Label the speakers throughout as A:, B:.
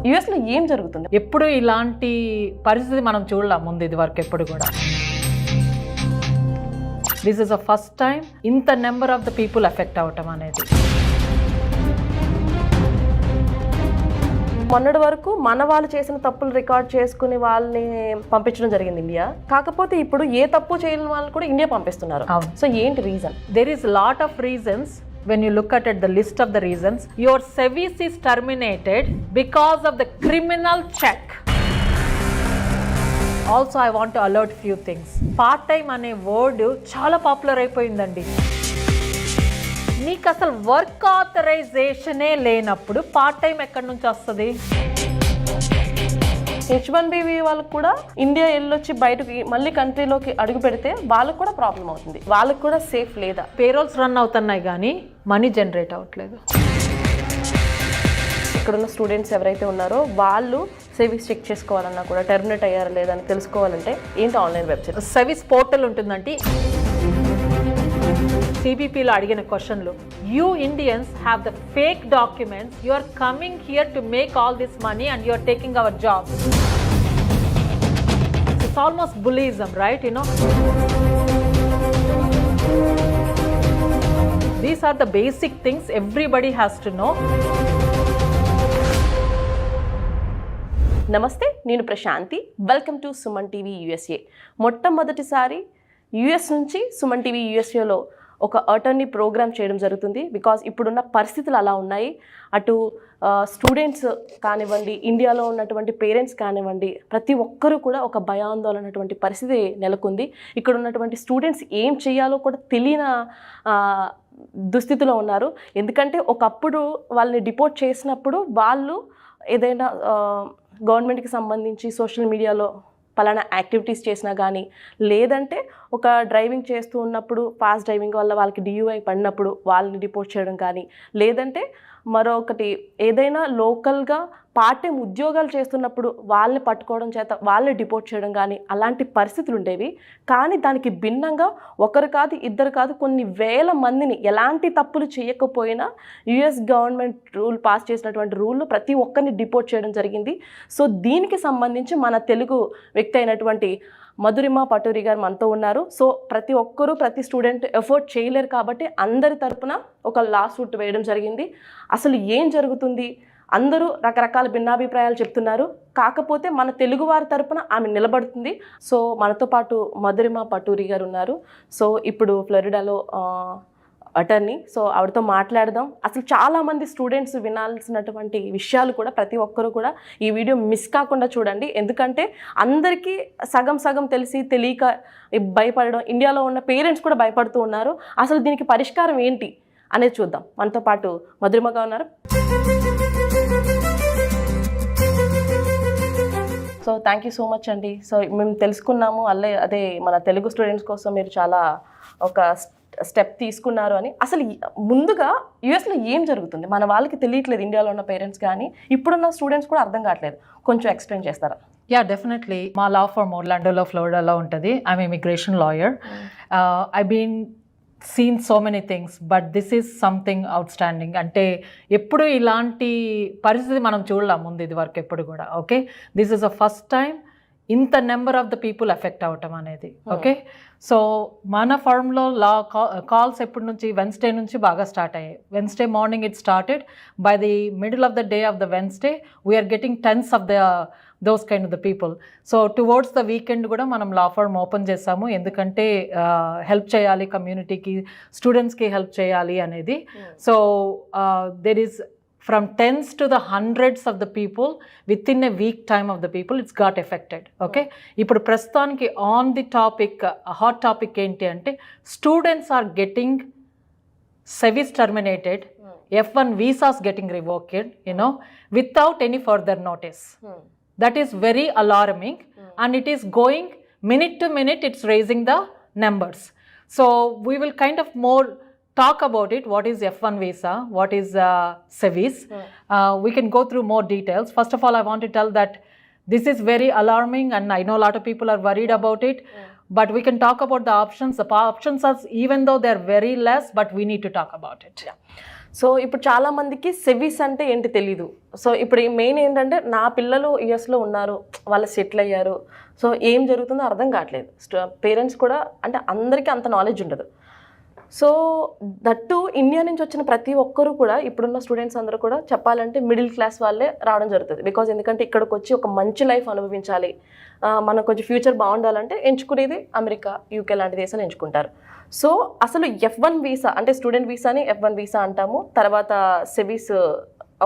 A: యుఎస్లో ఏం జరుగుతుంది?
B: ఎప్పుడు ఇలాంటి పరిస్థితి మనం చూడలేం ముందు ఇది వరకు ఎప్పుడు కూడా. This is the first time ఇంత number of the people effect అవటం అనేది.
A: మొన్నటి వరకు మన వాళ్ళు చేసిన తప్పులు రికార్డ్ చేసుకుని వాళ్ళని పంపించడం జరిగింది ఇండియా. కాకపోతే ఇప్పుడు ఏ తప్పు చేయని వాళ్ళు కూడా ఇండియా పంపిస్తున్నారు. సో ఏంటి reason?
B: There is lot of reasons. When you look at it, the list of the reasons, your service is terminated because of the criminal check. Also, I want to alert few things. Part time అనే word చాలా popular అయిపోయిందండి. నీకు అసలు work ఆథరైజేషనే లేనప్పుడు part time ఎక్కడి నుంచి వస్తుంది?
A: H1B వాళ్ళకు కూడా ఇండియా వెళ్ళొచ్చి బయటకి మళ్ళీ కంట్రీలోకి అడుగు పెడితే వాళ్ళకు కూడా ప్రాబ్లం అవుతుంది. వాళ్ళకు కూడా సేఫ్ లేదా?
B: పేరోల్స్ రన్ అవుతున్నాయి కానీ మనీ జనరేట్ అవ్వట్లేదు.
A: ఇక్కడున్న స్టూడెంట్స్ ఎవరైతే ఉన్నారో వాళ్ళు సర్వీస్ చెక్ చేసుకోవాలన్నా కూడా టెర్మినేట్ అయ్యారా లేదా అని తెలుసుకోవాలంటే ఏంటి ఆన్లైన్ వెబ్సైట్?
B: సర్వీస్ పోర్టల్ ఉంటుందంటే సిబిపిలో అడిగిన క్వశ్చన్లు, you Indians have the fake documents, you are coming here to make all this money and you are taking our job. It's almost bullyism, right? You know, these are the basic things everybody has to know.
A: నమస్తే, నేను Prashanthi. Welcome to Suman TV USA. మొట్టమొదటిసారి US నుంచి Suman TV యూఎస్ఏలో ఒక attorney programme చేయడం జరుగుతుంది. Because ఇప్పుడున్న పరిస్థితులు అలా ఉన్నాయి. అటు స్టూడెంట్స్ కానివ్వండి, ఇండియాలో ఉన్నటువంటి పేరెంట్స్ కానివ్వండి, ప్రతి ఒక్కరూ కూడా ఒక భయాందోళనటువంటి పరిస్థితి నెలకొంది. ఇక్కడ ఉన్నటువంటి స్టూడెంట్స్ ఏం చేయాలో కూడా తెలియని దుస్థితిలో ఉన్నారు. ఎందుకంటే ఒకప్పుడు వాళ్ళని డిపోర్ట్ చేసినప్పుడు వాళ్ళు ఏదైనా గవర్నమెంట్కి సంబంధించి సోషల్ మీడియాలో పలానా యాక్టివిటీస్ చేసినా కానీ, లేదంటే ఒక డ్రైవింగ్ చేస్తూ ఉన్నప్పుడు ఫాస్ట్ డ్రైవింగ్ వల్ల వాళ్ళకి DUI పడినప్పుడు వాళ్ళని డిపోర్ట్ చేయడం కానీ, లేదంటే మరొకటి ఏదైనా లోకల్గా పార్ట్ టైం ఉద్యోగాలు చేస్తున్నప్పుడు వాళ్ళని పట్టుకోవడం చేత వాళ్ళని డిపోర్ట్ చేయడం కానీ, అలాంటి పరిస్థితులు ఉండేవి. కానీ దానికి భిన్నంగా ఒకరు కాదు, ఇద్దరు కాదు, కొన్ని వేల మందిని ఎలాంటి తప్పులు చేయకపోయినా యుఎస్ గవర్నమెంట్ పాస్ చేసినటువంటి రూల్లో ప్రతి ఒక్కరిని డిపోర్ట్ చేయడం జరిగింది. సో దీనికి సంబంధించి మన తెలుగు వ్యక్తి అయినటువంటి మధురిమ పటూరి గారు మనతో ఉన్నారు. సో ప్రతి ఒక్కరూ, ప్రతి స్టూడెంట్ ఎఫోర్డ్ చేయలేరు కాబట్టి అందరి తరపున ఒక లా సూట్ వేయడం జరిగింది. అసలు ఏం జరుగుతుంది? అందరూ రకరకాల భిన్నాభిప్రాయాలు చెప్తున్నారు. కాకపోతే మన తెలుగు వారి తరపున ఆమె నిలబడుతుంది. సో మనతో పాటు మధురిమ పటూరి గారు ఉన్నారు. సో ఇప్పుడు ఫ్లోరిడాలో అటర్నీ. సో ఆవిడతో మాట్లాడదాం. అసలు చాలామంది స్టూడెంట్స్ వినాల్సినటువంటి విషయాలు కూడా ప్రతి ఒక్కరూ కూడా ఈ వీడియో మిస్ కాకుండా చూడండి. ఎందుకంటే అందరికీ సగం సగం తెలియక భయపడడం, ఇండియాలో ఉన్న పేరెంట్స్ కూడా భయపడుతూ ఉన్నారు. అసలు దీనికి పరిష్కారం ఏంటి అనేది చూద్దాం. మనతో పాటు మధురిమగా ఉన్నారు. So thank you so much అండి. సో మేము తెలుసుకున్నాము అదే మన తెలుగు స్టూడెంట్స్ కోసం మీరు చాలా ఒక స్టెప్ తీసుకున్నారు అని. అసలు ముందుగా యుఎస్లో ఏం జరుగుతుంది? మన వాళ్ళకి తెలియట్లేదు, ఇండియాలో ఉన్న పేరెంట్స్ కానీ ఇప్పుడున్న స్టూడెంట్స్ కూడా అర్థం కావట్లేదు. కొంచెం ఎక్స్ప్లెయిన్ చేస్తారా?
B: Yeah, definitely. మా లా ఫర్మ్ ఒర్లాండోలో, ఫ్లోరిడాలో ఉంటుంది. I'm immigration lawyer. I been seen so many things, but this is something outstanding. అంటే ఎప్పుడు ఇలాంటి పరిస్థితి మనం చూడలేం ముందు ఇది వరకు ఎప్పుడు కూడా. Okay, this is the first time ఇంత number of the people effect అవటం అనేది. ఓకే, సో మన ఫర్మ్లో లా కాల్స్ ఎప్పటి నుంచి, వెన్స్డే నుంచి బాగా స్టార్ట్ అయ్యాయి. Wednesday morning it started. By the middle of the day of the Wednesday we are getting tens of those kind of the people. So towards the weekend కూడా మనం law firm open చేసాము. ఎందుకంటే help చేయాలి, కమ్యూనిటీకి, స్టూడెంట్స్కి help చేయాలి అనేది. So there is from tens to the hundreds of the people within a week time of the people it's got affected. Okay, ఇప్పుడు ప్రస్తుతానికి on the topic, hot topic ఏంటి అంటే students are getting service terminated, F1 visas getting revoked, you know, without any further notice. That is very alarming, and it is going minute to minute, it's raising the numbers. So we will kind of more talk about it. What is F1 visa? What is SEVIS? We can go through more details. First of all, I want to tell that this is very alarming, and I know a lot of people are worried about it. But we can talk about the options. The options are, even though they're very less, but we need to talk about it.
A: Yeah. So ఇప్పుడు చాలా మందికి SEVIS అంటే ఏంటి తెలీదు. So ఇప్పుడు main ఏంటంటే నా పిల్లలు యుఎస్లో ఉన్నారు, వాళ్ళు సెటిల్ అయ్యారు, సో ఏం జరుగుతుందో అర్థం కావట్లేదు. పేరెంట్స్ కూడా అంటే అందరికీ అంత నాలెడ్జ్ ఉండదు. సో దట్టు ఇండియా నుంచి వచ్చిన ప్రతి ఒక్కరు కూడా ఇప్పుడున్న స్టూడెంట్స్ అందరూ కూడా చెప్పాలంటే మిడిల్ క్లాస్ వాళ్ళే రావడం జరుగుతుంది. బికాజ్ ఎందుకంటే ఇక్కడికి వచ్చి ఒక మంచి లైఫ్ అనుభవించాలి, మనకు కొంచెం ఫ్యూచర్ బాగుండాలంటే ఎంచుకునేది అమెరికా, యూకే లాంటి దేశాలు ఎంచుకుంటారు. సో అసలు F1 వీసా అంటే స్టూడెంట్ వీసాని F1 వీసా అంటాము, తర్వాత సెవీస్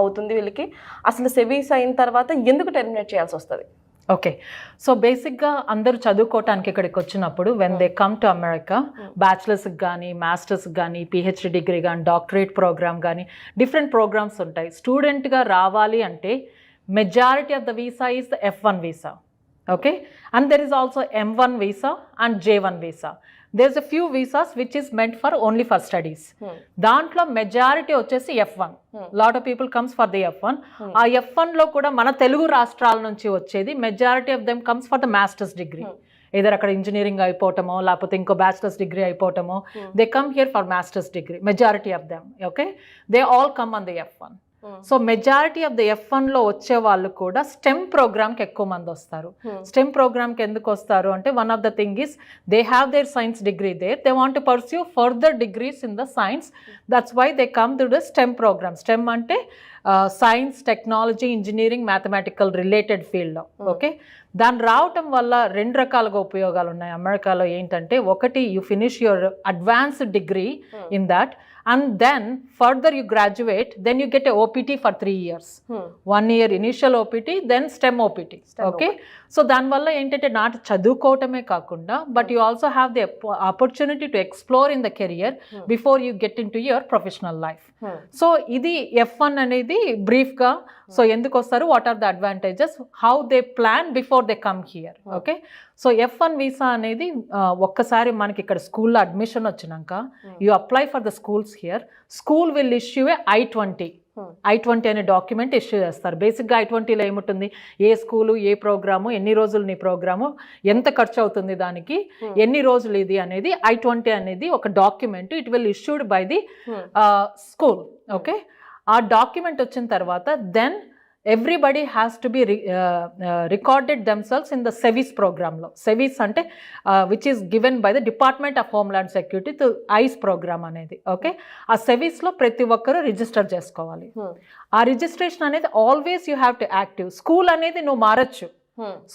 A: అవుతుంది వీళ్ళకి. అసలు సెవీస్ అయిన తర్వాత ఎందుకు టెర్మినేట్ చేయాల్సి వస్తుంది?
B: ఓకే, సో బేసిక్గా అందరూ చదువుకోవటానికి ఇక్కడికి వచ్చినప్పుడు when they come to America, బ్యాచిలర్స్కి కానీ మాస్టర్స్కి కానీ పిహెచ్డి డిగ్రీ కానీ డాక్టరేట్ ప్రోగ్రామ్ కానీ డిఫరెంట్ ప్రోగ్రామ్స్ ఉంటాయి. స్టూడెంట్గా రావాలి అంటే majority of the visa is the F1 visa. Okay, and there is also M1 visa and J1 visa. there's a few visas which is meant for only for studies. దాంట్లో majority వచ్చేసి F1. Lot of people comes for the F1. ఆ F1లో కూడా మన తెలుగు రాష్ట్రాల నుంచి వచ్చేది majority of them comes for the masters degree. Either అక్కడ ఇంజనీరింగ్ అయిపోవటమో లేకపోతే ఇంకో బ్యాచిలర్స్ డిగ్రీ అయిపోవటమో, they come here for masters degree, majority of them. Okay, they all come on the F1. So majority of the F1లో వచ్చే వాళ్ళు కూడా stem ప్రోగ్రామ్కి ఎక్కువ మంది వస్తారు. స్టెమ్ ప్రోగ్రామ్కి ఎందుకు వస్తారు అంటే one of the thing is they have their science degree there, they want to pursue further degrees in the science, that's why they come to the STEM program. STEM అంటే science, technology, engineering, mathematical related ఫీల్డ్లో. Okay, దాన్ని రావటం వల్ల రెండు రకాలుగా ఉపయోగాలు ఉన్నాయి అమెరికాలో. ఏంటంటే ఒకటి, you finish your advanced degree in that, and then further you graduate, then you get a OPT for 3 years. 1 year initial OPT, then STEM OPT. Okay, so దాని వల్ల ఏంటంటే నాట్ చదువుకోవటమే కాకుండా but you also have the opportunity to explore in the career before you get into your professional life. So ఇది F1 అనేది బ్రీఫ్గా. So ఎందుకు వస్తారు, what are the advantages, how they plan before they come here. Okay, so F1 visa అనేది ఒక్కసారి మనకి ఇక్కడ స్కూల్లో అడ్మిషన్ వచ్చినాక you apply for the schools here, school will issue a I-20 అనే డాక్యుమెంట్ ఇష్యూ చేస్తారు. బేసిక్గా I-20లో ఏముంటుంది, ఏ స్కూలు, ఏ ప్రోగ్రాము, ఎన్ని రోజులు నీ ప్రోగ్రాము, ఎంత ఖర్చు అవుతుంది దానికి, ఎన్ని రోజులు ఇది అనేది I-20 అనేది ఒక document. It will issued by the school. Okay, ఆ డాక్యుమెంట్ వచ్చిన తర్వాత then everybody has to be recorded themselves in the SEVIS ప్రోగ్రామ్లో. సెవీస్ అంటే which is given by the department of homeland security to ICE program అనేది. Okay, ఆ సెవీస్లో ప్రతి ఒక్కరూ రిజిస్టర్ చేసుకోవాలి. ఆ రిజిస్ట్రేషన్ అనేది always you have to active. School అనేది నువ్వు మారచ్చు,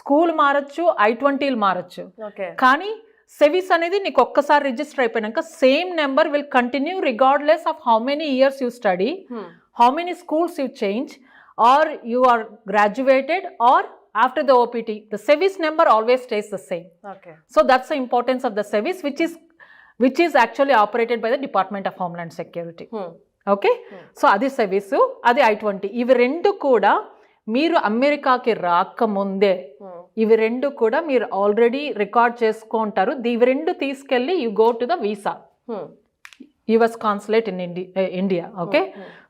B: స్కూల్ మారచ్చు, I-20లు మారచ్చు, కానీ సెవీస్ అనేది నీకు ఒక్కసారి రిజిస్టర్ అయిపోయినాక same number will continue regardless of how many years you study, how many schools you change, or you are graduated, or after the OPT, the SEVIS number always stays the same. Okay, so that's the importance of the SEVIS, which is actually operated by the Department of Homeland Security. Okay, so adi SEVIS, adi I-20. ఇవి రెండు కూడా మీరు అమెరికాకి రాకముందే ఇవి రెండు కూడా మీరు ఆల్రెడీ రికార్డ్ చేసుకుంటారు. ఇవి రెండు తీసుకెళ్ళి you go to the visa, US consulate in India. Okay,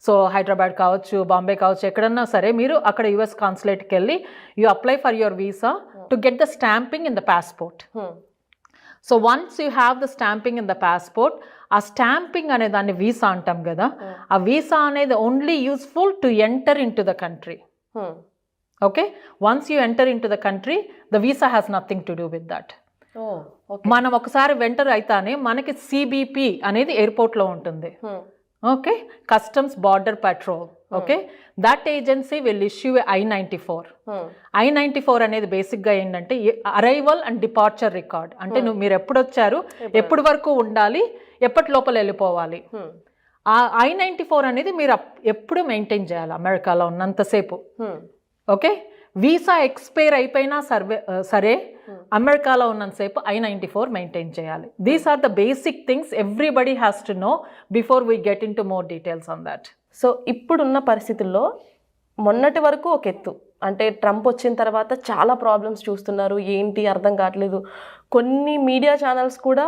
B: so Hyderabad కావచ్చు, బాంబే కావచ్చు, ఎక్కడన్నా సరే మీరు అక్కడ US కాన్సులేట్కి వెళ్ళి you apply for your visa to get the stamping in the passport. So once you have the stamping in the passport, ఆ stamping అనే దాన్ని వీసా అంటాం కదా, ఆ వీసా అనేది only useful to enter in to the country. Okay, once you enter in to the country, the visa has nothing to do with that. మనం ఒకసారి venter అయితేనే మనకి CBP అనేది ఎయిర్పోర్ట్లో ఉంటుంది. Okay, customs border petrol. Okay, that agency will issue I-94. I-94 అనేది బేసిక్గా ఏంటంటే అరైవల్ అండ్ డిపార్చర్ రికార్డ్. అంటే మీరు ఎప్పుడు వచ్చారు, ఎప్పటి వరకు ఉండాలి, ఎప్పటి లోపల వెళ్ళిపోవాలి. ఆ I-94 అనేది మీరు ఎప్పుడు మెయింటైన్ చేయాలి అమెరికాలో ఉన్నంతసేపు. ఓకే, వీసా ఎక్స్పైర్ అయిపోయినా సరే అమెరికాలో ఉన్నంతసేపు I-94 మెయింటైన్ చేయాలి. These are the basic things everybody has to know before we get into more details on that.
A: So ఇప్పుడున్న పరిస్థితుల్లో మొన్నటి వరకు ఒక ఎత్తు, అంటే ట్రంప్ వచ్చిన తర్వాత చాలా ప్రాబ్లమ్స్ చూస్తున్నారు, ఏంటి అర్థం కావట్లేదు. కొన్ని మీడియా ఛానల్స్ కూడా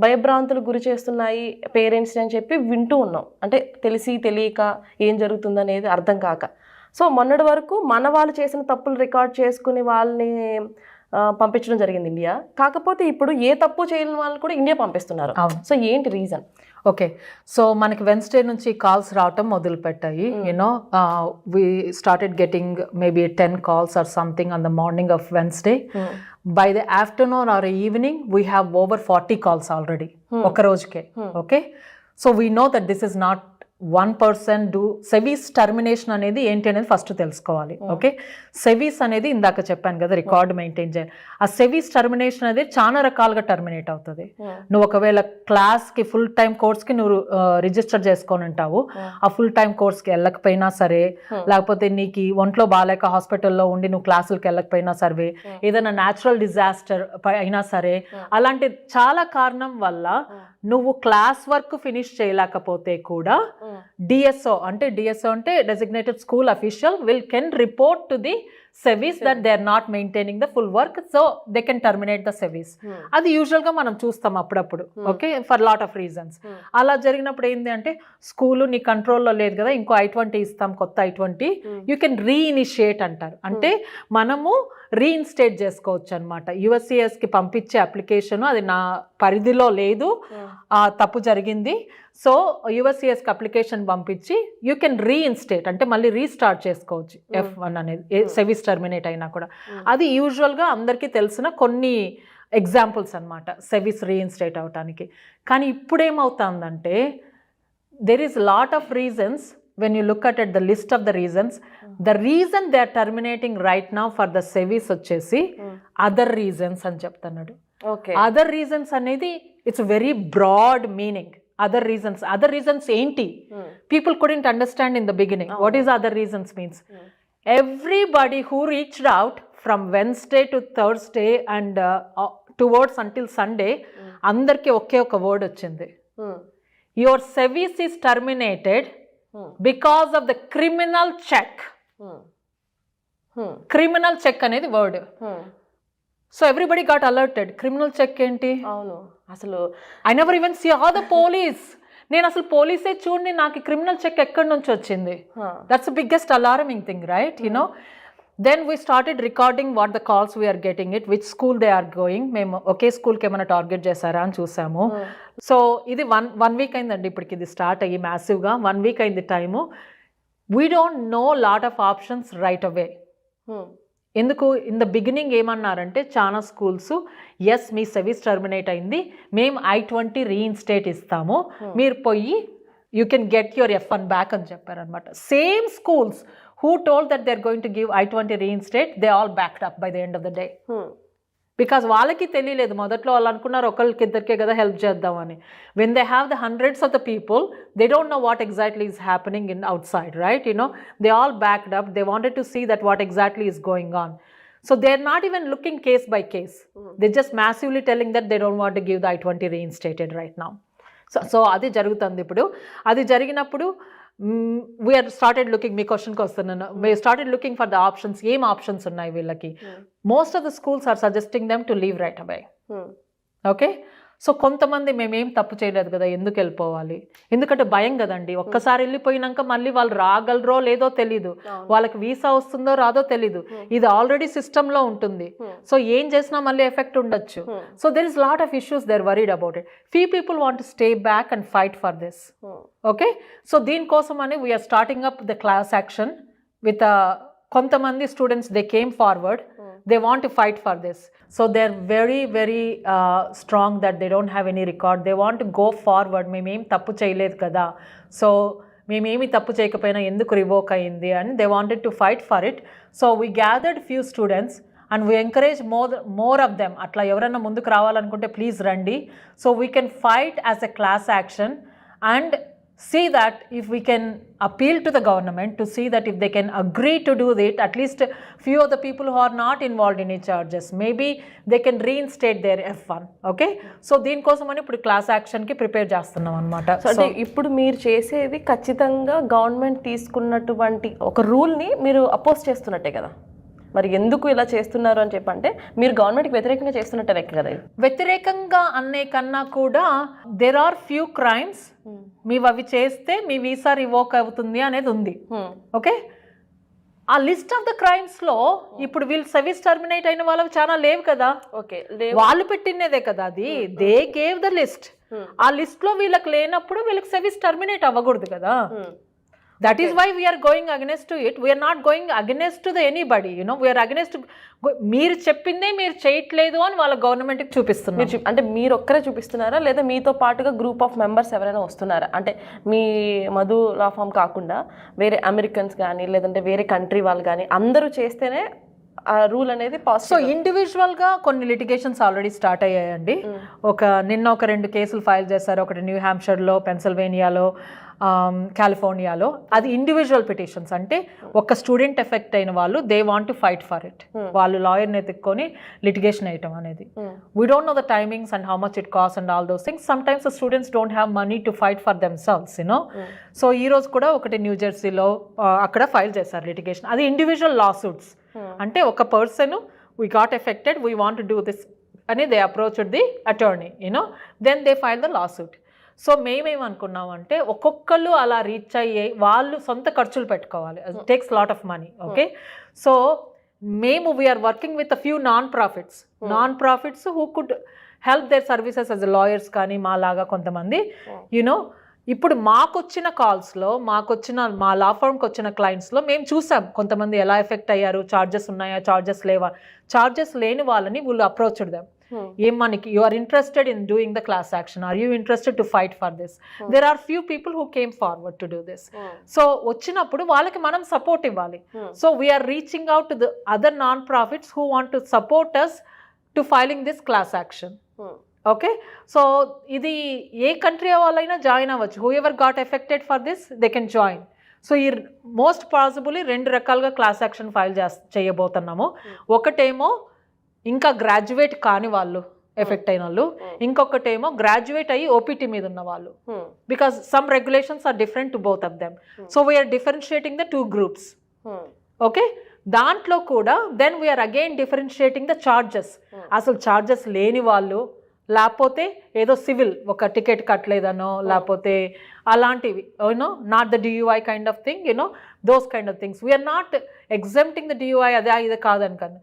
A: భయభ్రాంతులు గురి చేస్తున్నాయి పేరెంట్స్ని అని చెప్పి వింటూ ఉన్నాం. అంటే తెలిసి తెలియక ఏం జరుగుతుందనేది అర్థం కాక. సో మొన్నటి వరకు మన వాళ్ళు చేసిన తప్పులు రికార్డ్ చేసుకుని వాళ్ళని పంపించడం జరిగింది ఇండియా. కాకపోతే ఇప్పుడు ఏ తప్పు చేయని వాళ్ళని కూడా ఇండియా పంపిస్తున్నారు.
B: అవును.
A: సో ఏంటి రీజన్?
B: ఓకే, సో మనకి వెన్స్డే నుంచి కాల్స్ రావటం మొదలుపెట్టాయి. You know we started getting maybe 10 calls or something on the morning of Wednesday. By the afternoon or evening we have over 40 calls already ఒక రోజుకే. Okay, so we know that this is not one person do. SEVIS termination అనేది ఏంటి అనేది first తెలుసుకోవాలి. Okay, సెవీస్ అనేది ఇందాక చెప్పాను కదా రికార్డ్ మెయింటైన్ చేయాలి. ఆ సెవీస్ టర్మినేషన్ అనేది చాలా రకాలుగా టర్మినేట్ అవుతుంది. నువ్వు ఒకవేళ క్లాస్కి ఫుల్ టైం కోర్స్కి నువ్వు రిజిస్టర్ చేసుకొని ఉంటావు, ఆ ఫుల్ టైం కోర్స్కి వెళ్ళకపోయినా సరే, లేకపోతే నీకు ఒంట్లో బాగాలేక హాస్పిటల్లో ఉండి నువ్వు క్లాసులకి వెళ్ళకపోయినా సరే, ఏదైనా న్యాచురల్ డిజాస్టర్ అయినా సరే, అలాంటి చాలా కారణం వల్ల నువ్వు క్లాస్ వర్క్ ఫినిష్ చేయలేకపోతే కూడా డిఎస్ఓ అంటే designated school official can report to the SEVIS that they are not maintaining the full work, so they can terminate the SEVIS. అది యూజువల్గా మనం చూస్తాం అప్పుడప్పుడు. Okay, for lot of reasons. అలా జరిగినప్పుడు ఏంటి అంటే స్కూలు నీ కంట్రోల్లో లేదు కదా, ఇంకో I-20 ఇస్తాం, కొత్త I-20, యూ కెన్ రీఇనిషియేట్ అంటారు. అంటే మనము రీఇన్స్టేట్ చేసుకోవచ్చు అనమాట. USCISకి పంపించే అప్లికేషన్ అది నా పరిధిలో లేదు, తప్పు జరిగింది, సో USCISకి అప్లికేషన్ పంపించి యూ కెన్ రీఇన్స్టేట్ అంటే మళ్ళీ రీస్టార్ట్ చేసుకోవచ్చు F1 అనేది సెవీస్ టర్మినేట్ అయినా కూడా. అది యూజువల్గా అందరికీ తెలిసిన కొన్ని ఎగ్జాంపుల్స్ అనమాట సెవీస్ రీఇన్స్టేట్ అవటానికి. కానీ ఇప్పుడు ఏమవుతుందంటే there is lot of reasons. When you look at the list of the reasons, the reason they are terminating right now for the sevis వచ్చేసి other reasons అని చెప్తున్నాడు.
A: Okay,
B: other reasons అనేది it's a very broad meaning. other reasons ఏంటి? People couldn't understand in the beginning what is other reasons means. Everybody who reached out from Wednesday to Thursday and towards until Sunday, అందరికి ఒకే ఒక word వచ్చింది, your sevis is terminated because of the criminal check. Criminal check అనేది word. So everybody got alerted. Criminal check ఏంటి?
A: అవును, అసలు
B: I never even see the police. నేను అసలు పోలీసే చూడండి, నాకు క్రిమినల్ చెక్ ఎక్కడి నుంచి వచ్చింది? That's biggest alarming thing, right? You know, then we started recording what the calls we're getting it, which school they are going. మేము ఒకే స్కూల్కి ఏమైనా టార్గెట్ చేశారా అని చూసాము. సో ఇది వన్ వీక్ అయిందండి ఇప్పటికి, ఇది స్టార్ట్ అయ్యి మ్యాసివ్గా 1 week అయింది time. We don't know lot of options right away. ఎందుకు ఇన్ ద బిగినింగ్ ఏమన్నారంటే చాలా స్కూల్స్, ఎస్ మీ సెవీస్ టర్మినేట్ అయింది, మేము I-20 రీఇన్స్టేట్ ఇస్తాము, మీరు పోయి you can get your F1 back అని చెప్పారనమాట. Same schools who told that they're going to give I-20 reinstate, they all backed up by the end of the day. Because వాళ్ళకి తెలియలేదు మొదట్లో, వాళ్ళు అనుకున్నారు ఒకళ్ళకి ఇద్దరికే కదా హెల్ప్ చేద్దామని. when they have the hundreds of the people, they don't know what exactly is happening in outside, right? You know, they all backed up. They wanted to see that what exactly is going on. So they're not even looking case by case. They're just massively telling that they don't want to give the I-20 reinstated right now. So అది జరుగుతుంది ఇప్పుడు. అది జరిగినప్పుడు we are started looking, మీ క్వశ్చన్కి వస్తున్నాను, we started looking for the options. ఏం options ఉన్నాయి వీళ్ళకి? most of the schools are suggesting them to leave right away. Okay, so కొంతమంది మేమేం తప్పు చేయలేదు కదా, ఎందుకు వెళ్ళిపోవాలి? ఎందుకంటే భయం కదండి, ఒక్కసారి వెళ్ళిపోయినాక మళ్ళీ వాళ్ళు రాగలరో లేదో తెలీదు, వాళ్ళకి వీసా వస్తుందో రాదో తెలీదు, ఇది ఆల్రెడీ సిస్టంలో ఉంటుంది, సో ఏం చేసినా మళ్ళీ ఎఫెక్ట్ ఉండొచ్చు. So there is lot of issues, they are worried about it. few people want to stay back and fight for this. Okay, so దీనికోసం అని we are starting up the class action with కొంతమంది students, they came forward, they want to fight for this. So they're very very strong that they don't have any record. They want to go forward. మేమేం తప్పు చేయలేదు కదా, so మేమేమి తప్పు చేయకపోయినా ఎందుకు revoke అయింది అని they wanted to fight for it. So we gathered few students and we encourage more of them. అట్లా ఎవరైనా ముందుకు రావాలనుకుంటే ప్లీజ్ రండి. So we can fight as a class action and see that if we can appeal to the government to see that if they can agree to do it, at least few of the people who are not involved in any charges, maybe they can reinstate their F1. okay, so దీనికోసమని ఇప్పుడు class యాక్షన్కి prepare చేస్తున్నాం అనమాట.
A: So అంటే ఇప్పుడు మీరు చేసేది ఖచ్చితంగా government తీసుకున్నటువంటి ఒక రూల్ని మీరు అపోజ్ చేస్తున్నట్టే కదా, మరి ఎందుకు ఇలా చేస్తున్నారు అని చెప్పంటే మీరు గవర్నమెంట్కి వ్యతిరేకంగా చేస్తున్నట్టే లెక్క కదా.
B: వ్యతిరేకంగా అనే కన్నా కూడా దెర్ ఆర్ ఫ్యూ క్రైమ్స్, మీవి అవి చేస్తే మీ వీసా రివోక్ అవుతుంది అనేది ఉంది. ఓకే, ఆ లిస్ట్ ఆఫ్ ద క్రైమ్స్ లో ఇప్పుడు వీళ్ళు సర్వీస్ టర్మినేట్ అయిన వాళ్ళవి చాలా లేవు కదా.
A: ఓకే,
B: వాళ్ళు పెట్టినదే కదా అది. They gave the list. ఆ లిస్ట్ లో వీళ్ళకి లేనప్పుడు వీళ్ళకి సర్వీస్ టర్మినేట్ అవ్వకూడదు కదా. That is why we are going against to it. We are not going against to the anybody, you know. We are against మీరు చెప్పిందే మీరు చేయట్లేదు అని వాళ్ళ గవర్నమెంట్కి చూపిస్తున్నారు.
A: అంటే మీరు ఒక్కరే చూపిస్తున్నారా, లేదా మీతో పాటుగా గ్రూప్ ఆఫ్ మెంబర్స్ ఎవరైనా వస్తున్నారా? అంటే మీ మధు లా ఫామ్ కాకుండా వేరే అమెరికన్స్ కానీ లేదంటే వేరే కంట్రీ వాళ్ళు కానీ అందరూ చేస్తేనే ఆ రూల్ అనేది పాస్.
B: సో ఇండివిజువల్గా కొన్ని లిటిగేషన్స్ ఆల్రెడీ స్టార్ట్ అయ్యాయండి. నిన్న ఒక 2 కేసులు ఫైల్ చేశారు. ఒకటి న్యూ హ్యాంప్షైర్లో, పెన్సిల్వేనియాలో, కాలిఫోర్నియాలో. అది ఇండివిజువల్ పిటిషన్స్. అంటే ఒక స్టూడెంట్ ఎఫెక్ట్ అయిన వాళ్ళు they want to fight for it. వాళ్ళు లాయర్ని ఎత్తుక్కొని లిటిగేషన్ వేయటం అనేది. We don't know the timings and how much it cost and all those things. Some times the students don't have money to fight for themselves, you know. So ఈ రోజు కూడా ఒకటి new జెర్సీలో అక్కడ file చేశారు లిటిగేషన్. అది individual లా suits. అంటే ఒక person we got affected, we want to do this అని they approached the attorney, you know. Then they file the lawsuit. So మేమేమనుకున్నామంటే ఒక్కొక్కళ్ళు అలా రీచ్ అయ్యే వాళ్ళు సొంత ఖర్చులు పెట్టుకోవాలి. Takes lot of money. Okay, so మేము we are working with a few non profits who could help their services as lawyers కానీ మాలాగా కొంతమంది, యూనో. ఇప్పుడు మాకొచ్చిన కాల్స్లో, మా లా ఫర్మ్కి వచ్చిన క్లయింట్స్లో మేము చూసాం కొంతమంది ఎలా ఎఫెక్ట్ అయ్యారు, ఛార్జెస్ ఉన్నాయా, ఛార్జెస్ లేవా. ఛార్జెస్ లేని వాళ్ళని వీళ్ళు అప్రోచ్డ్ దెమ్. ఏం మనకి you are interested in doing the class action, are you interested to fight for this. There are few people who came forward to do this. So వచ్చినప్పుడు వాళ్ళకి మనం సపోర్ట్ ఇవ్వాలి. So we're reaching out to the other non profits who want to support us to filing this class action. Okay, so ఇది ఏ country వాళ్ళైనా join అవ్వచ్చు. Whoever got affected for this they can join. So ఈ most possibly 2 రకాలుగా class action file చేయబోతున్నాము. ఒకటేమో ఇంకా graduate కాని వాళ్ళు, ఎఫెక్ట్ అయిన వాళ్ళు. ఇంకొకటేమో గ్రాడ్యుయేట్ అయ్యి ఓపీటీ మీద ఉన్న వాళ్ళు. Because some regulations are different to both of them. So we're differentiating the 2 groups. Okay, దాంట్లో కూడా then we're again differentiating the charges. అసలు ఛార్జెస్ లేని వాళ్ళు, లేకపోతే ఏదో సివిల్ ఒక టికెట్ కట్టలేదనో, లేకపోతే అలాంటివి, you know, not the DUI kind of thing, you know, those kind of things. We are not exempting the DUI, అదే ఇది కాదని కానీ.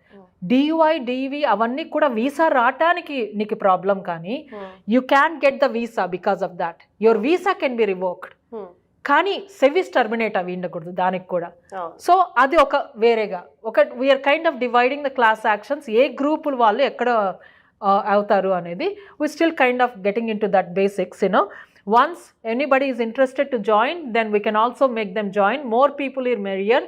B: డియూఐ, డివి అవన్నీ కూడా వీసా రావటానికి నీకు ప్రాబ్లం, కానీ you can get the visa because of that. Your visa can be revoked, కానీ సర్వీస్ టర్మినేట్ అవి ఉండకూడదు దానికి కూడా. సో అది ఒక వేరేగా we are kind of dividing the class actions. ఏ గ్రూపులు వాళ్ళు ఎక్కడ అవుతారు అనేది we still kind of getting into that basics, you know. Once anybody is interested to join, then we can also make them join. More people are merrier.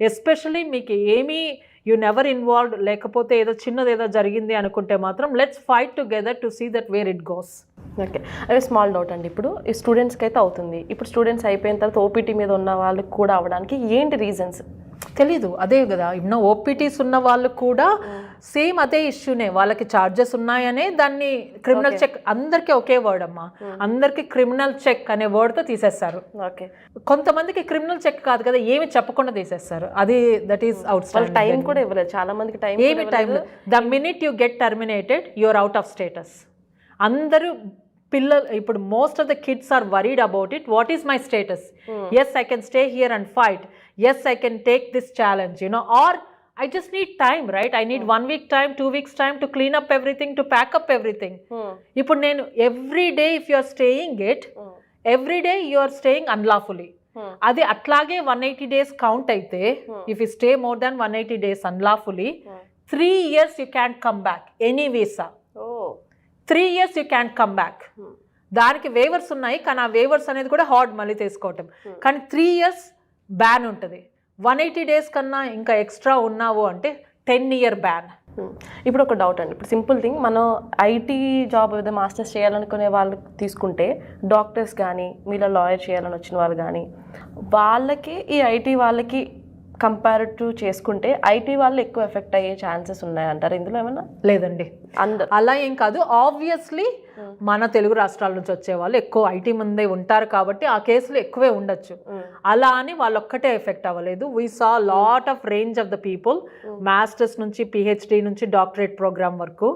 B: Especially మీకు ఏమీ you never involved, లేకపోతే ఏదో చిన్నది ఏదో జరిగింది అనుకుంటే మాత్రం let's fight together to see that where it goes.
A: Okay, అదే స్మాల్ డౌట్ అండి. ఇప్పుడు ఈ స్టూడెంట్స్కి అయితే అవుతుంది. ఇప్పుడు స్టూడెంట్స్ అయిపోయిన తర్వాత ఓపీటీ మీద ఉన్న వాళ్ళకి కూడా అవ్వడానికి ఏంటి రీజన్స్
B: తెలీదు. అదే కదా, ఇప్పుడు ఓపీటీస్ ఉన్న వాళ్ళు కూడా సేమ్ అదే ఇష్యూనే. వాళ్ళకి ఛార్జెస్ ఉన్నాయనే దాన్ని క్రిమినల్ చెక్, అందరికీ ఒకే వర్డ్ అమ్మా, అందరికి క్రిమినల్ చెక్ అనే వర్డ్తో తీసేస్తారు.
A: ఓకే,
B: కొంతమందికి క్రిమినల్ చెక్ కాదు కదా, ఏమి చెప్పకుండా తీసేస్తారు. అది that is outstanding.
A: Time కూడా ఇవ్వలేదు చాలా మందికి. టైం
B: ఏమి time, the minute you get terminated you're out of status. అందరూ పిల్లలు ఇప్పుడు most of the kids are worried about it. What is my status? Yes I can stay here and fight. Yes, I can take this challenge, you know, or I just need time, right? I need 1 week time, 2 weeks time to clean up everything, to pack up everything. Ippudu nenu every day, if you are staying it, every day you are staying unlawfully. Adi atlage 180 days count aithe, if you stay more than 180 days unlawfully, 3 years you can't come back, any visa. 3 years you can't come back. దానికి weavers ఉన్నాయి, కానీ ఆ weavers అనేది కూడా hard మళ్ళీ తీసుకోవటం. కానీ 3 years ban ఉంటుంది. 180 days కన్నా ఇంకా ఎక్స్ట్రా ఉన్నావు అంటే 10-year బ్యాన్.
A: ఇప్పుడు ఒక డౌట్ అండి. ఇప్పుడు సింపుల్ థింగ్, మనం ఐటీ జాబ్ ఏదో మాస్టర్స్ చేయాలనుకునే వాళ్ళు తీసుకుంటే, డాక్టర్స్ కానీ మీలో లాయర్ చేయాలని వచ్చిన వాళ్ళు కానీ, వాళ్ళకి ఈ ఐటీ వాళ్ళకి కంపారిటివ్ చేసుకుంటే ఐటీ వాళ్ళు ఎక్కువ ఎఫెక్ట్ అయ్యే ఛాన్సెస్ ఉన్నాయంటారు ఇందులో ఏమన్నా?
B: లేదండి, అలా ఏం కాదు. ఆబ్వియస్లీ మన తెలుగు రాష్ట్రాల నుంచి వచ్చే వాళ్ళు ఎక్కువ ఐటీ ముందే ఉంటారు కాబట్టి ఆ కేసులు ఎక్కువే ఉండొచ్చు. అలా అని వాళ్ళొక్కటే ఎఫెక్ట్ అవ్వలేదు. We saw lot of range of the people, masters నుంచి పిహెచ్డి నుంచి డాక్టరేట్ ప్రోగ్రామ్ వరకు.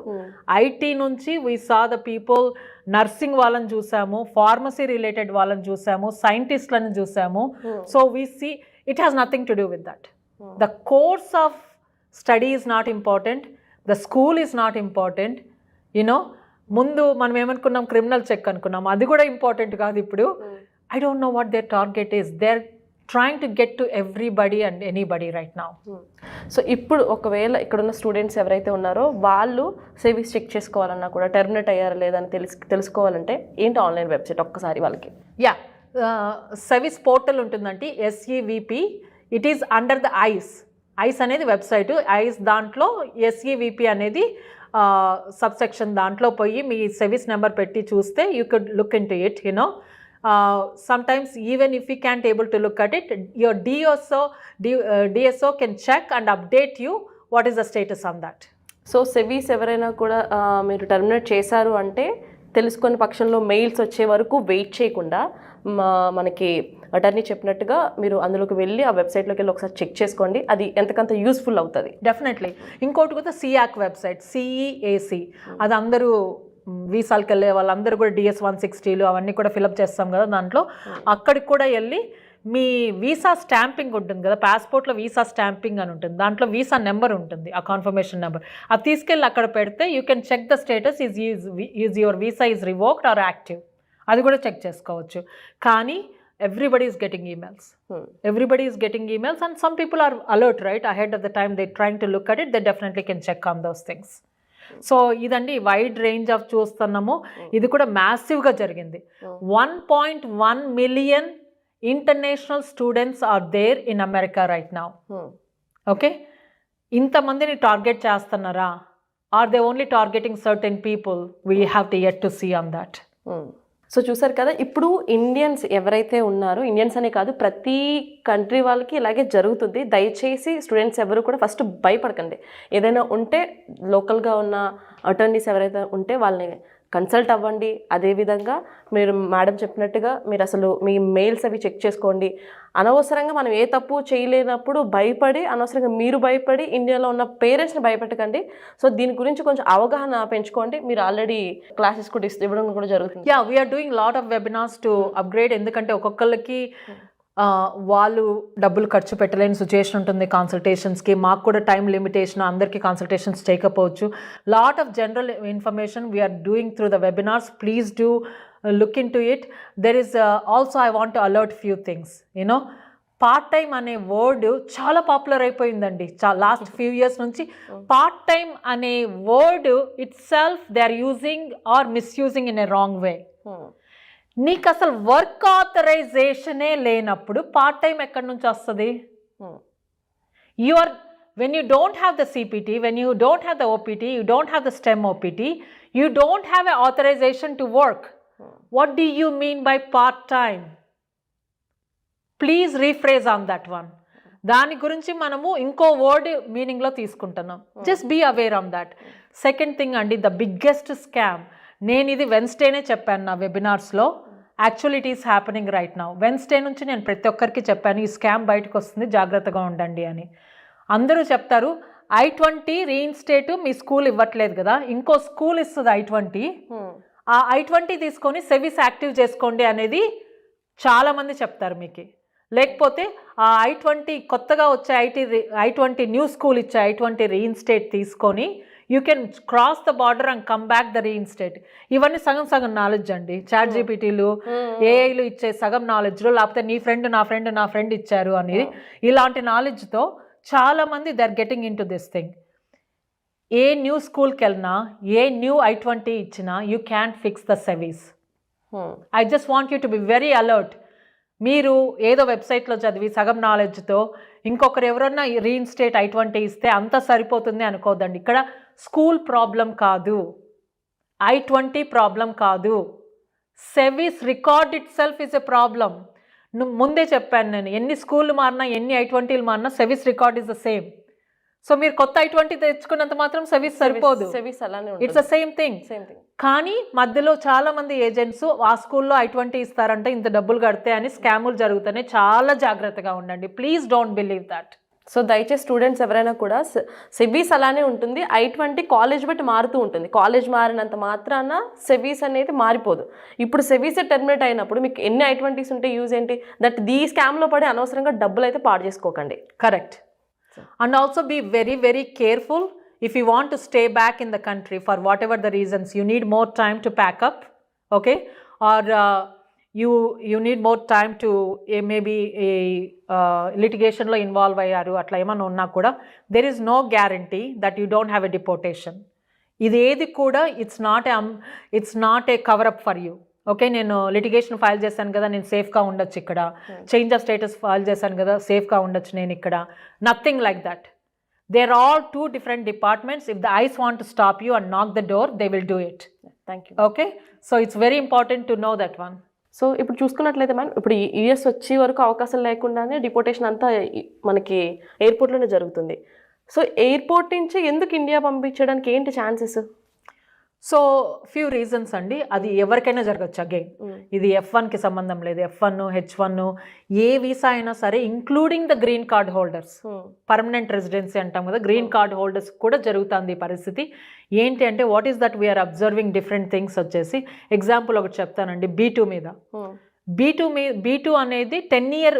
B: ఐటీ నుంచి we saw the people, nursing వాళ్ళని చూసాము, ఫార్మసీ రిలేటెడ్ వాళ్ళని చూసాము, సైంటిస్ట్లను చూసాము. So we see it has nothing to do with that. The course of study is not important, the school is not important. You know ముందు మనం ఏమనుకున్నాం, క్రిమినల్ చెక్ అనుకున్నాం, అది కూడా ఇంపార్టెంట్ కాదు ఇప్పుడు. I don't know what their target is. They're trying to get to everybody and anybody right now.
A: So ఇప్పుడు ఒకవేళ ఇక్కడున్న స్టూడెంట్స్ ఎవరైతే ఉన్నారో వాళ్ళు సేవింగ్స్ చెక్ చేసుకోవాలన్నా కూడా టెర్మినేట్ అయ్యారా లేదని తెలుసుకోవాలంటే ఏంటి ఆన్లైన్ వెబ్సైట్ ఒక్కసారి వాళ్ళకి?
B: యా, సర్వీస్ పోర్టల్ ఉంటుందండి, SEVP. It is under the ice అనేది వెబ్సైట్. ఐస్ దాంట్లో SEVP అనేది సబ్సెక్షన్, దాంట్లో పోయి మీ సర్వీస్ నెంబర్ పెట్టి చూస్తే you could look into it. You know sometimes even if you can't able to look at it, your DSO can check and update you what is the status on that.
A: So SEVIS ఎవరైనా కూడా మీరు terminate చేశారు అంటే తెలుసుకునే పక్షంలో mails వచ్చే వరకు wait చేయకుండా మనకి అటర్నీ చెప్పినట్టుగా మీరు అందులోకి వెళ్ళి ఆ వెబ్సైట్లోకి వెళ్ళి ఒకసారి చెక్ చేసుకోండి, అది ఎంతకంత యూస్ఫుల్ అవుతుంది.
B: డెఫినెట్లీ. ఇంకోటి కూడా CEAC వెబ్సైట్, CEAC, అది అందరూ వీసాలకు వెళ్ళే వాళ్ళందరూ కూడా DS-160లు అవన్నీ కూడా ఫిలప్ చేస్తాం కదా దాంట్లో. అక్కడికి కూడా వెళ్ళి మీ వీసా స్టాంపింగ్ ఉంటుంది కదా, పాస్పోర్ట్లో వీసా స్టాంపింగ్ అని ఉంటుంది, దాంట్లో వీసా నెంబర్ ఉంటుంది, ఆ కన్ఫర్మేషన్ నెంబర్, అది తీసుకెళ్ళి అక్కడ పెడితే you can check the status is your visa is revoked or active, అది కూడా చెక్ చేసుకోవచ్చు. కానీ everybody is getting emails. Everybody is getting emails and some people are alert, right? Ahead of the time they're trying to look at it, they definitely can check on those things. So ఇదండి wide range of చూస్తున్నాము. ఇది కూడా మ్యాసివ్గా జరిగింది. 1.1 million international students are there in America right now. Okay, ఇంతమందిని target చేస్తున్నారా? Are they only targeting certain people? We have to yet to see on that.
A: So చూసారు కదా, ఇప్పుడు ఇండియన్స్ ఎవరైతే ఉన్నారో, ఇండియన్స్ అనే కాదు ప్రతి కంట్రీ వాళ్ళకి ఇలాగే జరుగుతుంది. దయచేసి స్టూడెంట్స్ ఎవరు కూడా ఫస్ట్ భయపడకండి. ఏదైనా ఉంటే లోకల్గా ఉన్న అటర్నీస్ ఎవరైతే ఉంటే వాళ్ళని కన్సల్ట్ అవ్వండి. అదేవిధంగా మీరు మేడం చెప్పినట్టుగా మీరు అసలు మీ మెయిల్స్ అవి చెక్ చేసుకోండి. అనవసరంగా మనం ఏ తప్పు చేయలేనప్పుడు భయపడి, అనవసరంగా మీరు భయపడి ఇండియాలో ఉన్న పేరెంట్స్ని భయపెట్టకండి. సో దీని గురించి కొంచెం అవగాహన పెంచుకోండి. మీరు ఆల్రెడీ క్లాసెస్ కూడా ఇవ్వడం కూడా జరుగుతుంది.
B: Yeah, we're doing lot of webinars to upgrade. ఎందుకంటే ఒక్కొక్కరికి వాళ్ళు డబ్బులు ఖర్చు పెట్టలేని సిచ్యుయేషన్ ఉంటుంది కన్సల్టేషన్స్కి. మాకు కూడా టైం లిమిటేషన్, అందరికీ కన్సల్టేషన్స్ చేయకపోవచ్చు. Lot of general information we're doing through the webinars. Please do look into it. There is also I want to alert few things. You know part time అనే word చాలా popular అయిపోయిందండి last few years నుంచి. Part time అనే word itself they are using or misusing in a wrong way. నీకు అసలు work ఆథరైజేషనే లేనప్పుడు part time ఎక్కడి నుంచి వస్తుంది? when you don't have the CPT, when you don't have the OPT, you don't have the STEM OPT, you don't have an authorization to work. What do you mean by part time? Please rephrase on that one. దాని గురించి మనము ఇంకో word మీనింగ్లో తీసుకుంటున్నాం. Just be aware on that. Second thing అండి, the biggest scam. నేను ఇది వెన్స్డేనే చెప్పాను నా వెబినార్స్లో. Actually it is happening right now. Wednesday నుంచి నేను ప్రతి ఒక్కరికి చెప్పాను ఈ స్కామ్ బయటకు వస్తుంది, జాగ్రత్తగా ఉండండి అని. అందరూ చెప్తారు I-20 రీఇన్స్టేట్ మీ స్కూల్ ఇవ్వట్లేదు కదా, ఇంకో స్కూల్ ఇస్తుంది I-20, ఆ I-20 తీసుకొని సర్వీస్ యాక్టివ్ చేసుకోండి అనేది చాలామంది చెప్తారు మీకు. లేకపోతే ఆ I-20 కొత్తగా వచ్చే I-20 న్యూ స్కూల్ ఇచ్చే I-20 రీఇన్స్టేట్ తీసుకొని you can cross the border and come back the reinstate. ఇవన్నీ సగం సగం నాలెడ్జ్ అండి. చాట్ జీపీటీలు, ఏఐలు ఇచ్చే సగం నాలెడ్జ్లో, లేకపోతే నీ ఫ్రెండ్ నా ఫ్రెండ్ ఇచ్చారు అని, ఇలాంటి నాలెడ్జ్తో చాలామంది they are getting into this thing. ఏ న్యూ స్కూల్కి వెళ్ళినా, ఏ న్యూ I-20 ఇచ్చినా you can fix the service. I just want you to be very alert. మీరు ఏదో వెబ్సైట్లో చదివి సగం నాలెడ్జ్తో ఇంకొకరు ఎవరన్నా రీఇన్స్టేట్ I-20 ఇస్తే అంతా సరిపోతుంది అనుకోద్దండి. ఇక్కడ స్కూల్ ప్రాబ్లం కాదు, I-20 ప్రాబ్లం కాదు, service record it self is a problem. ముందే చెప్పాను నేను, ఎన్ని స్కూళ్ళు మారినా, ఎన్ని I-20లు మారినా service record is the same. So మీరు కొత్త I-20 తెచ్చుకున్నంత మాత్రం సర్వీస్ సరిపోదు. It's the same thing. కానీ మధ్యలో చాలా మంది ఏజెంట్స్ ఆ స్కూల్లో I-20 ఇస్తారంటే ఇంత డబ్బులు కడితే అని స్కాములు జరుగుతున్నాయి. చాలా జాగ్రత్తగా ఉండండి. Please don't believe that.
A: So దయచేసి స్టూడెంట్స్ ఎవరైనా కూడా సెవీస్ అలానే ఉంటుంది. I-20 కాలేజ్ బట్టి మారుతూ ఉంటుంది. కాలేజ్ మారినంత మాత్రాన సెవీస్ అనేది మారిపోదు. ఇప్పుడు సెవీసే టెర్మినేట్ అయినప్పుడు మీకు ఎన్ని I-20s ఉంటే యూజ్ ఏంటి? దట్ ఈ స్కామ్లో పడి అనవసరంగా డబ్బులు అయితే పాడు చేసుకోకండి.
B: Correct. And also be very, very careful. If you want to stay back in the country for whatever the reasons, you need more time to pack up, okay? Or you need more time to maybe litigation lo involve ayyaru atla emana unna kuda, there is no guarantee that you don't have a deportation. ఇది ఏది కూడా it's not a cover up for you. Okay, నేను litigation file చేశాను కదా, నేను సేఫ్గా ఉండొచ్చు ఇక్కడ. చేంజ్ ఆఫ్ స్టేటస్ ఫైల్ చేశాను కదా, సేఫ్గా ఉండొచ్చు నేను ఇక్కడ. Nothing like that. They are all two different departments. If the ICE want to stop you and knock the door, they will do it.
A: Thank you.
B: Okay, so it's very important to know that one.
A: So ఇప్పుడు చూసుకున్నట్లయితే ma'am, ఇప్పుడు US వచ్చే వరకు అవకాశం లేకుండానే deportation అంతా మనకి ఎయిర్పోర్ట్లోనే జరుగుతుంది. సో ఎయిర్పోర్ట్ నుంచి ఎందుకు ఇండియా పంపించడానికి ఏంటి ఛాన్సెస్?
B: సో ఫ్యూ రీజన్స్ అండి. అది ఎవరికైనా జరగచ్చు. అగైన్ ఇది F1కి సంబంధం లేదు. F1, H1 ఏ వీసా అయినా సరే, including the green card holders, permanent residency అంటాం కదా, గ్రీన్ కార్డ్ హోల్డర్స్ కూడా జరుగుతుంది ఈ పరిస్థితి. ఏంటి అంటే what is that we're observing different things వచ్చేసి. ఎగ్జాంపుల్ ఒకటి చెప్తానండి. B2 మీద. B2 అనేది 10-year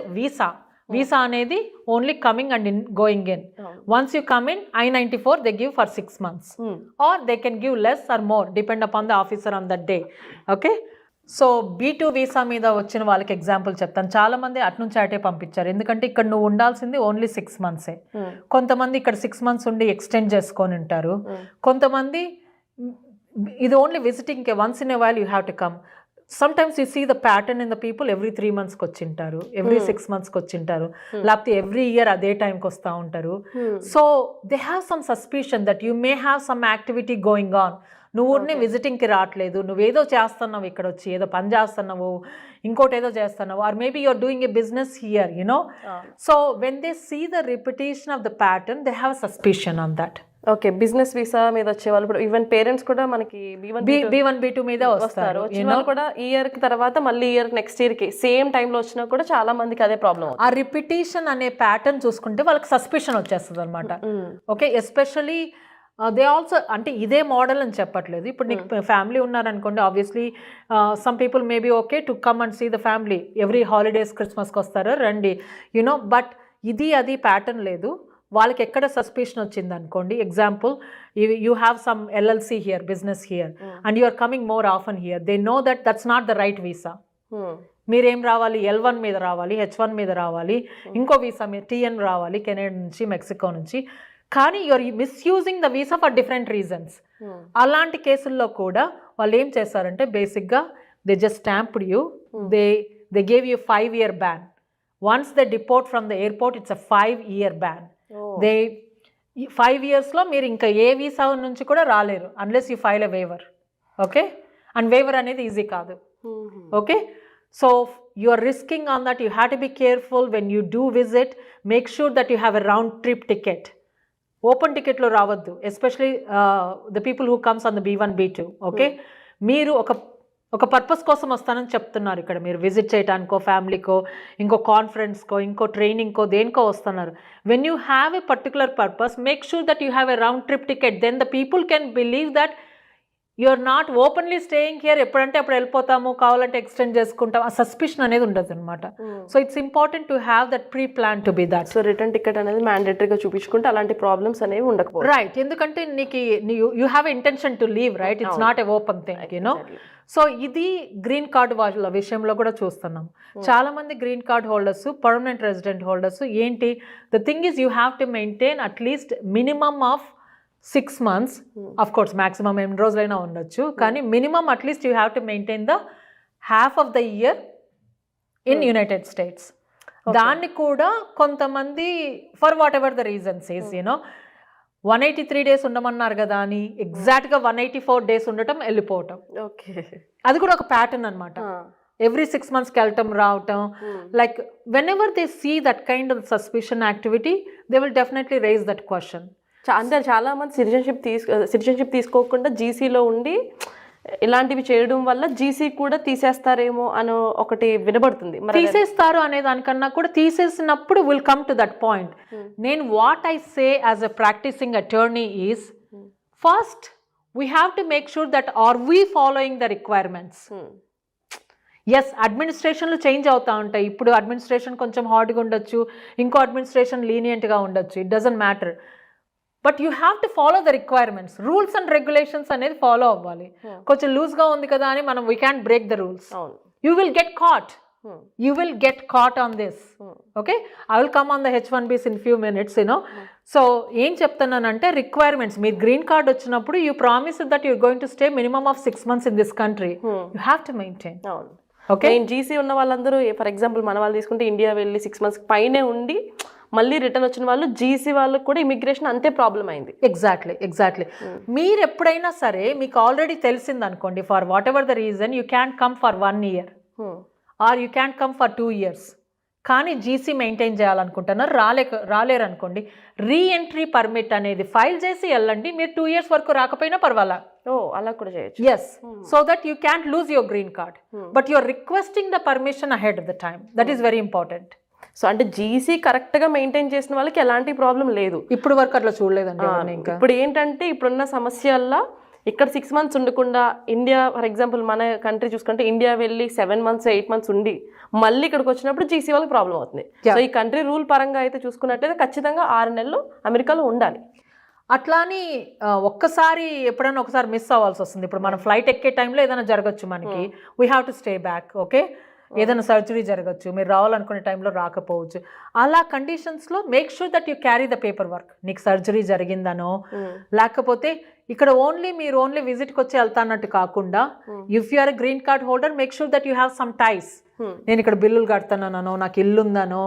B: వీసా అనేది only coming and going in. Once you come in I-94 they give for 6 months or they can give less or more depend upon the officer on that day. Okay, so B2 visa మీద వచ్చిన వాళ్ళకి example చెప్తాను. చాలా మంది అటు నుంచి అటే పంపించారు, ఎందుకంటే ఇక్కడ నువ్వు ఉండాల్సింది ఓన్లీ 6 months. కొంతమంది ఇక్కడ 6 months ఉండి ఎక్స్టెండ్ చేసుకొని ఉంటారు. కొంతమంది ఇది only visiting, once in a while you have to come. Sometimes you see the pattern in the people, every 3 months వచ్చింటారు, every 6 months వచ్చింటారు, లేకపోతే ఎవ్రీ ఇయర్ అదే టైంకి వస్తూ ఉంటారు. So they have some suspicion that you may have some activity going on. నువ్వు విజిటింగ్కి రావట్లేదు, నువ్వేదో చేస్తున్నావు ఇక్కడ వచ్చి, ఏదో పని చేస్తున్నావు, ఇంకోటి ఏదో చేస్తున్నావు, or maybe you're doing a business here, you know. So when they see the repetition of the pattern, they have suspicion on that.
A: Okay, business visa మీద వచ్చే వాళ్ళు ఇప్పుడు ఈవెన్ పేరెంట్స్ కూడా మనకి
B: B1 B2 మీద వస్తారు.
A: కూడా ఇయర్ కి తర్వాత మళ్ళీ నెక్స్ట్ ఇయర్ కి సేమ్ టైంలో వచ్చినా కూడా చాలా మందికి అదే ప్రాబ్లం.
B: ఆ రిపిటేషన్ అనే ప్యాటర్న్ చూసుకుంటే వాళ్ళకి సస్పిషన్ వచ్చేస్తుంది అనమాట. ఓకే, ఎస్పెషలీ దే ఆల్సో, అంటే ఇదే మోడల్ అని చెప్పట్లేదు. ఇప్పుడు నీకు ఫ్యామిలీ ఉన్నారనుకోండి, obviously some people maybe okay to come and see the family every holidays, క్రిస్మస్కి వస్తారు, రండి, యునో. బట్ అది ప్యాటర్న్ లేదు. వాళ్ళకి ఎక్కడ సస్పిషన్ వచ్చింది అనుకోండి, example you have some LLC here, business here, and you are coming more often here, they know that's not the right visa. మీరేం రావాలి, L1 మీద రావాలి, H1 మీద రావాలి, ఇంకో వీసా మీద TN రావాలి, కెనడా నుంచి, మెక్సికో నుంచి. కానీ you're misusing the visa for different reasons. అలాంటి కేసుల్లో కూడా వాళ్ళు ఏం చేస్తారంటే, బేసిక్గా they just stamped you, they gave you 5-year ban. Once they deport from the airport, it's a 5-year ban. 5 yearsలో మీరు ఇంకా ఏ వీసా నుంచి కూడా రాలేరు unless you file a waiver. Okay, and waiver అనేది ఈజీ కాదు. Okay, so you are risking on that. You have to be careful when you do visit. Make sure that you have a round trip ticket. Open టికెట్లో రావద్దు, especially the people who comes on the B1 B2. Okay, మీరు ఒక purpose కోసం వస్తానని చెప్తున్నారు ఇక్కడ, మీరు visit చేయడానికో, ఫ్యామిలీకో, ఇంకో కాన్ఫరెన్స్కో, ఇంకో ట్రైనింగ్కో, దేనికో వస్తున్నారు. When you have a particular purpose, make sure that you have a round trip ticket. Then the people can believe that you are not openly staying here, ఎప్పుడంటే అప్పుడు వెళ్ళిపోతాము, కావాలంటే ఎక్స్టెండ్ చేసుకుంటాం, ఆ సస్పిషన్ అనేది ఉండదు అనమాట. So it's important to have that pre plan to be that.
A: So return ticket అనేది మ్యాండేటరీగా చూపించుకుంటే అలాంటి ప్రాబ్లమ్స్ అనేవి ఉండకపోవచ్చు.
B: రైట్, ఎందుకంటే నీకు you have intention to leave, right? It's not a open thing, you know. So ఇది గ్రీన్ కార్డ్ వాళ్ళ విషయంలో కూడా చూస్తున్నాం. చాలా మంది green card holders, permanent resident holders ఏంటి, the thing is you have to maintain at least minimum of 6 months. Of course maximum ఎన్ని రోజులైనా ఉండొచ్చు, కానీ minimum at least you have to maintain the half of the year in United States. దాన్ని కూడా కొంతమంది for whatever the reasons is, you know, 183 days ఉండమన్నారు కదా అని ఎగ్జాక్ట్గా 184 days ఉండటం, వెళ్ళిపోవటం.
A: ఓకే, అది
B: కూడా ఒక ప్యాటర్న్ అనమాట. ఎవ్రీ 6 monthsకి వెళ్ళటం, రావటం. Like whenever they see that kind of suspicion activity, they will definitely raise that question.
A: అంటే చాలా మంది సిటిజన్షిప్ తీసుకోకుండా జీసీలో ఉండి ఇలాంటివి చేయడం వల్ల జీసీ కూడా తీసేస్తారేమో అని ఒకటి వినబడుతుంది.
B: తీసేస్తారు అనే దానికన్నా కూడా తీసేసినప్పుడు will come to that point. నేను what I say as a practicing attorney is, first we have to make sure that are we following the requirements. Yes, అడ్మినిస్ట్రేషన్లు చేంజ్ అవుతూ ఉంటాయి. ఇప్పుడు అడ్మినిస్ట్రేషన్ కొంచెం హార్డ్గా ఉండొచ్చు, ఇంకో అడ్మినిస్ట్రేషన్ లీనియంట్గా ఉండొచ్చు, it doesn't matter. But you have to follow the requirements. Rules and regulations అనేది ఫాలో అవ్వాలి. కొంచెం లూజ్గా ఉంది కదా అని మనం we can break the rules. You will get caught. You will get caught on this. Okay, I will come on the H1Bs in few minutes, you know. So ఏం చెప్తున్నానంటే రిక్వైర్మెంట్స్, మీరు గ్రీన్ కార్డ్ వచ్చినప్పుడు you promise that you're going to stay minimum of 6 months in this country. You have to maintain.
A: Okay, GC ఉన్న వాళ్ళందరూ for example మన వాళ్ళు తీసుకుంటే India వెళ్ళి 6 months పైనే ఉండి మళ్ళీ రిటర్న్ వచ్చిన వాళ్ళు, జీసీ వాళ్ళకి కూడా ఇమిగ్రేషన్ అంతే ప్రాబ్లం అయింది.
B: ఎగ్జాక్ట్లీ. మీరు ఎప్పుడైనా సరే మీకు ఆల్రెడీ తెలిసింది అనుకోండి, for whatever the reason you can come for 1 year or you can come for 2 years, కానీ జీసీ మెయింటైన్ చేయాలనుకుంటున్నారు, రాలేరు అనుకోండి, రీఎంట్రీ పర్మిట్ అనేది ఫైల్ చేసి వెళ్ళండి. మీరు 2 years వరకు రాకపోయినా పర్వాలా.
A: అలా కూడా చేయొచ్చు.
B: Yes, so that you can't lose your green card, but you are requesting the permission ahead of the time. That is very important.
A: So అంటే జీసీ కరెక్ట్గా మెయింటైన్ చేసిన వాళ్ళకి ఎలాంటి ప్రాబ్లం లేదు.
B: ఇప్పుడు వరకు అట్లా చూడలేదండి. ఇంకా
A: ఇప్పుడు ఏంటంటే ఇప్పుడున్న సమస్యల్లో ఇక్కడ 6 months ఉండకుండా ఇండియా ఫర్ ఎగ్జాంపుల్ మన కంట్రీ చూసుకుంటే ఇండియా వెళ్ళి 7 months 8 months ఉండి మళ్ళీ ఇక్కడికి వచ్చినప్పుడు జీసీ వాళ్ళకి ప్రాబ్లం అవుతుంది. సో ఈ కంట్రీ రూల్ పరంగా అయితే చూసుకున్నట్టయితే ఖచ్చితంగా 6 నెలలు అమెరికాలో ఉండాలి.
B: అట్లా అని ఒక్కసారి ఎప్పుడైనా ఒకసారి మిస్ అవ్వాల్సి వస్తుంది. ఇప్పుడు మనం ఫ్లైట్ ఎక్కే టైంలో ఏదైనా జరగచ్చు మనకి, we have to stay back. Okay, ఏదైనా సర్జరీ జరగచ్చు, మీరు రావాలనుకునే టైంలో రాకపోవచ్చు. అలా కండిషన్స్లో make sure that you carry the paperwork. నీకు సర్జరీ జరిగిందనో లేకపోతే ఇక్కడ మీరు ఓన్లీ విజిట్కి వచ్చి వెళ్తాన్నట్టు కాకుండా, if you are a green card holder make sure that you have some ties. నేను ఇక్కడ బిల్లులు కడతానో, నాకు ఇల్లు ఉందనో,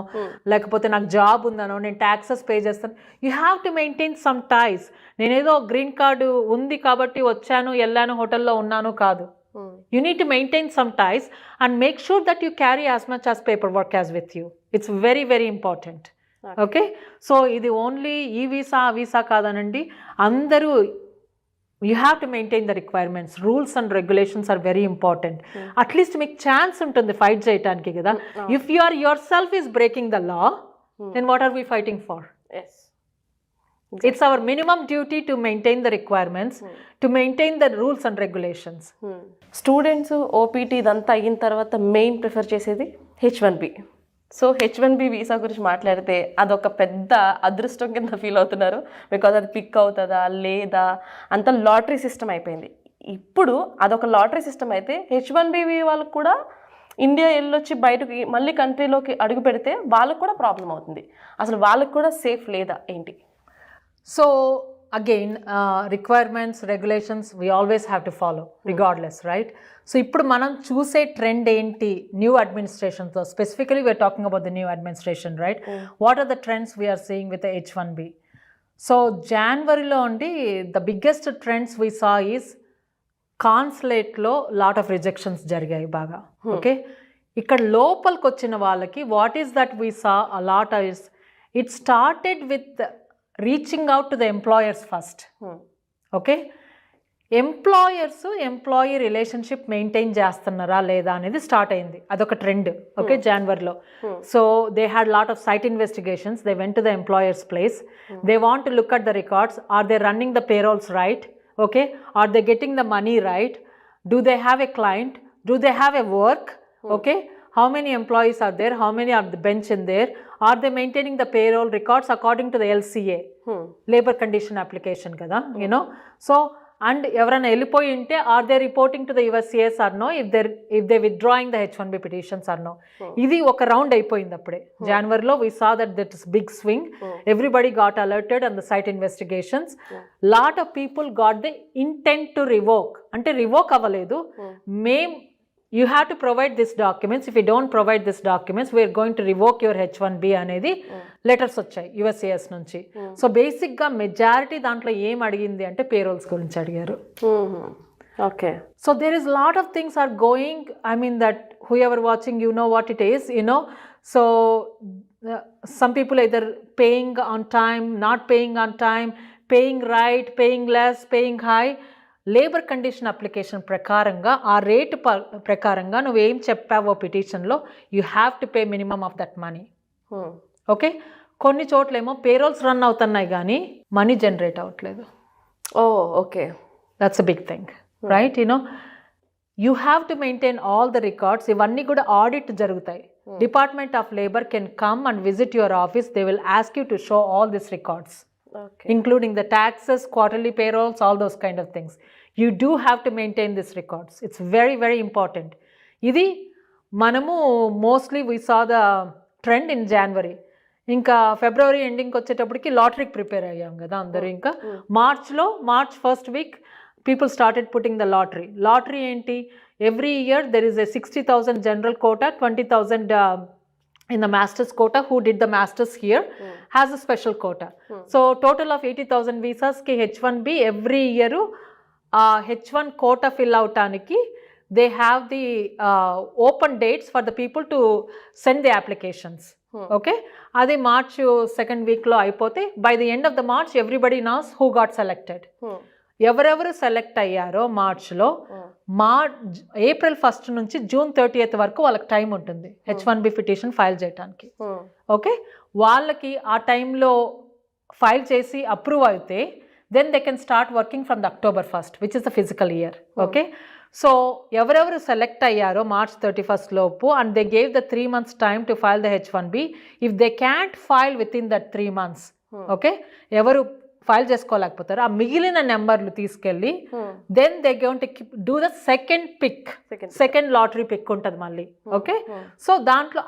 B: లేకపోతే నాకు జాబ్ ఉందనో, నేను ట్యాక్సెస్ పే చేస్తాను. You have to maintain some ties. నేనేదో గ్రీన్ కార్డు ఉంది కాబట్టి వచ్చాను, వెళ్ళాను, హోటల్లో ఉన్నాను కాదు. You need to maintain some ties and make sure that you carry as much as paperwork as with you. It's very, very important. Okay? So, ఇది only ఈ వీసా ఆ వీసా కాదనండి, అందరూ you have to maintain the requirements. Rules and regulations are very important. At least మీకు chance ఉంటుంది fight చేయడానికి కదా. If you are yourself is breaking the law, then what are we fighting for?
A: Yes.
B: It's our minimum duty to maintain the requirements, to maintain the rules and regulations.
A: Students OPT ఇదంతా అయిన తర్వాత main prefer చేసేది H1B. So H1B visa గురించి మాట్లాడితే అదొక పెద్ద అదృష్టం కింద ఫీల్ అవుతున్నారు. బికాజ్ అది పిక్ అవుతుందా లేదా అంత లాటరీ సిస్టమ్ అయిపోయింది. ఇప్పుడు అదొక లాటరీ సిస్టమ్ అయితే H1B వాళ్ళకు కూడా ఇండియా వెళ్ళొచ్చి బయటకు మళ్ళీ కంట్రీలోకి అడుగు పెడితే వాళ్ళకు కూడా ప్రాబ్లం అవుతుంది. అసలు వాళ్ళకు కూడా సేఫ్ లేదా ఏంటి?
B: So again, requirements, regulations, we always have to follow regardless, right? So ఇప్పుడు మనం చూసే ట్రెండ్ ఏంటి న్యూ అడ్మినిస్ట్రేషన్తో? Specifically we are talking about the new administration, right? What are the trends we are seeing with H1B? So జనవరిలో అండి the biggest trends we saw is కాన్సులేట్లో lot of rejections జరిగాయి బాగా. ఓకే, ఇక్కడ లోపలికి వచ్చిన వాళ్ళకి what is that we saw a lot is it started with reaching out to the employers first. Okay, employee relationship maintain చేస్తున్నారా లేదా అనేది స్టార్ట్ అయింది. అదొక ట్రెండ్. ఓకే, జనవరిలో. So they had lot of site investigations. They went to the employers place. They want to look at the records. Are they running the payrolls right? Okay, are they getting the money right? Do they have a client? Do they have a work? Okay, how many employees are there? How many are the bench in there? Are they maintaining the payroll records according to the LCA? Labor condition application kada, you know. So, and ఎవరైనా వెళ్ళిపోయి ఉంటే are they reporting to the USCIS or no? If they withdrawing the H1B petitions or no? ఇది ఒక round అయిపోయింది అప్పుడే. జనవరిలో we saw that is big swing. Everybody got alerted on the site investigations. Lot of people got the intent to revoke. అంటే revoke అవ్వలేదు, you have to provide these documents. If you don't provide these documents, we are going to revoke your H1B అనేది letters వచ్చాయి USCIS నుంచి. So బేసిక్గా majority దాంట్లో ఏం అడిగింది అంటే పేరోల్స్ గురించి అడిగారు.
A: Okay,
B: so there is lot of things are going. I mean that whoever watching you know what it is, you know. So some people either paying on time, not paying on time, paying right, paying less, paying high. Labour condition application ప్రకారంగా ఆ rate ప్రకారంగా నువ్వేం చెప్పావో పిటిషన్లో you have to pay minimum of that money. Okay, కొన్ని చోట్లేమో payrolls run అవుతున్నాయి కానీ మనీ జనరేట్ అవ్వట్లేదు.
A: Okay,
B: that's a big thing, right? You know you have to maintain all the records. ఇవన్నీ కూడా ఆడిట్ జరుగుతాయి. Department of Labour can come and visit your office. They will ask you to show all this records, including the taxes, quarterly payrolls, all those kind of things. You do have to maintain these records. It's very, very important. ఇది మనము mostly we saw the trend in January. ఇంకా ఫిబ్రవరి ఎండింగ్కి వచ్చేటప్పటికి లాటరీకి prepare అయ్యాం కదా అందరూ. ఇంకా March first week people started putting the lottery ఏంటి, every year there is a 60,000 general quota, 20,000 in the master's quota. Who did the masters here has a special quota. So total of 80,000 visas ki H1B every year H1 quota fill out aniki they have the open dates for the people to send the applications. Okay, adi March second week lo ayipote by the end of the March everybody knows who got selected. ఎవరెవరు select అయ్యారో మార్చ్లో April 1 నుంచి June 30 వరకు వాళ్ళకి time ఉంటుంది H1B petition file చేయడానికి. Okay, వాళ్ళకి ఆ టైంలో ఫైల్ చేసి అప్రూవ్ అయితే then they can start working from the October 1st which is the physical year. Okay, so ఎవరెవరు సెలెక్ట్ అయ్యారో March 31st లోపు and they gave the 3 months time to file the H1B. If they can't file within that 3 months, okay, ఎవరు file చేసుకోలేకపోతారు, ఆ మిగిలిన నెంబర్లు తీసుకెళ్ళి then they going to do the second lottery pick ఉంటుంది మళ్ళీ. Okay, so దాంట్లో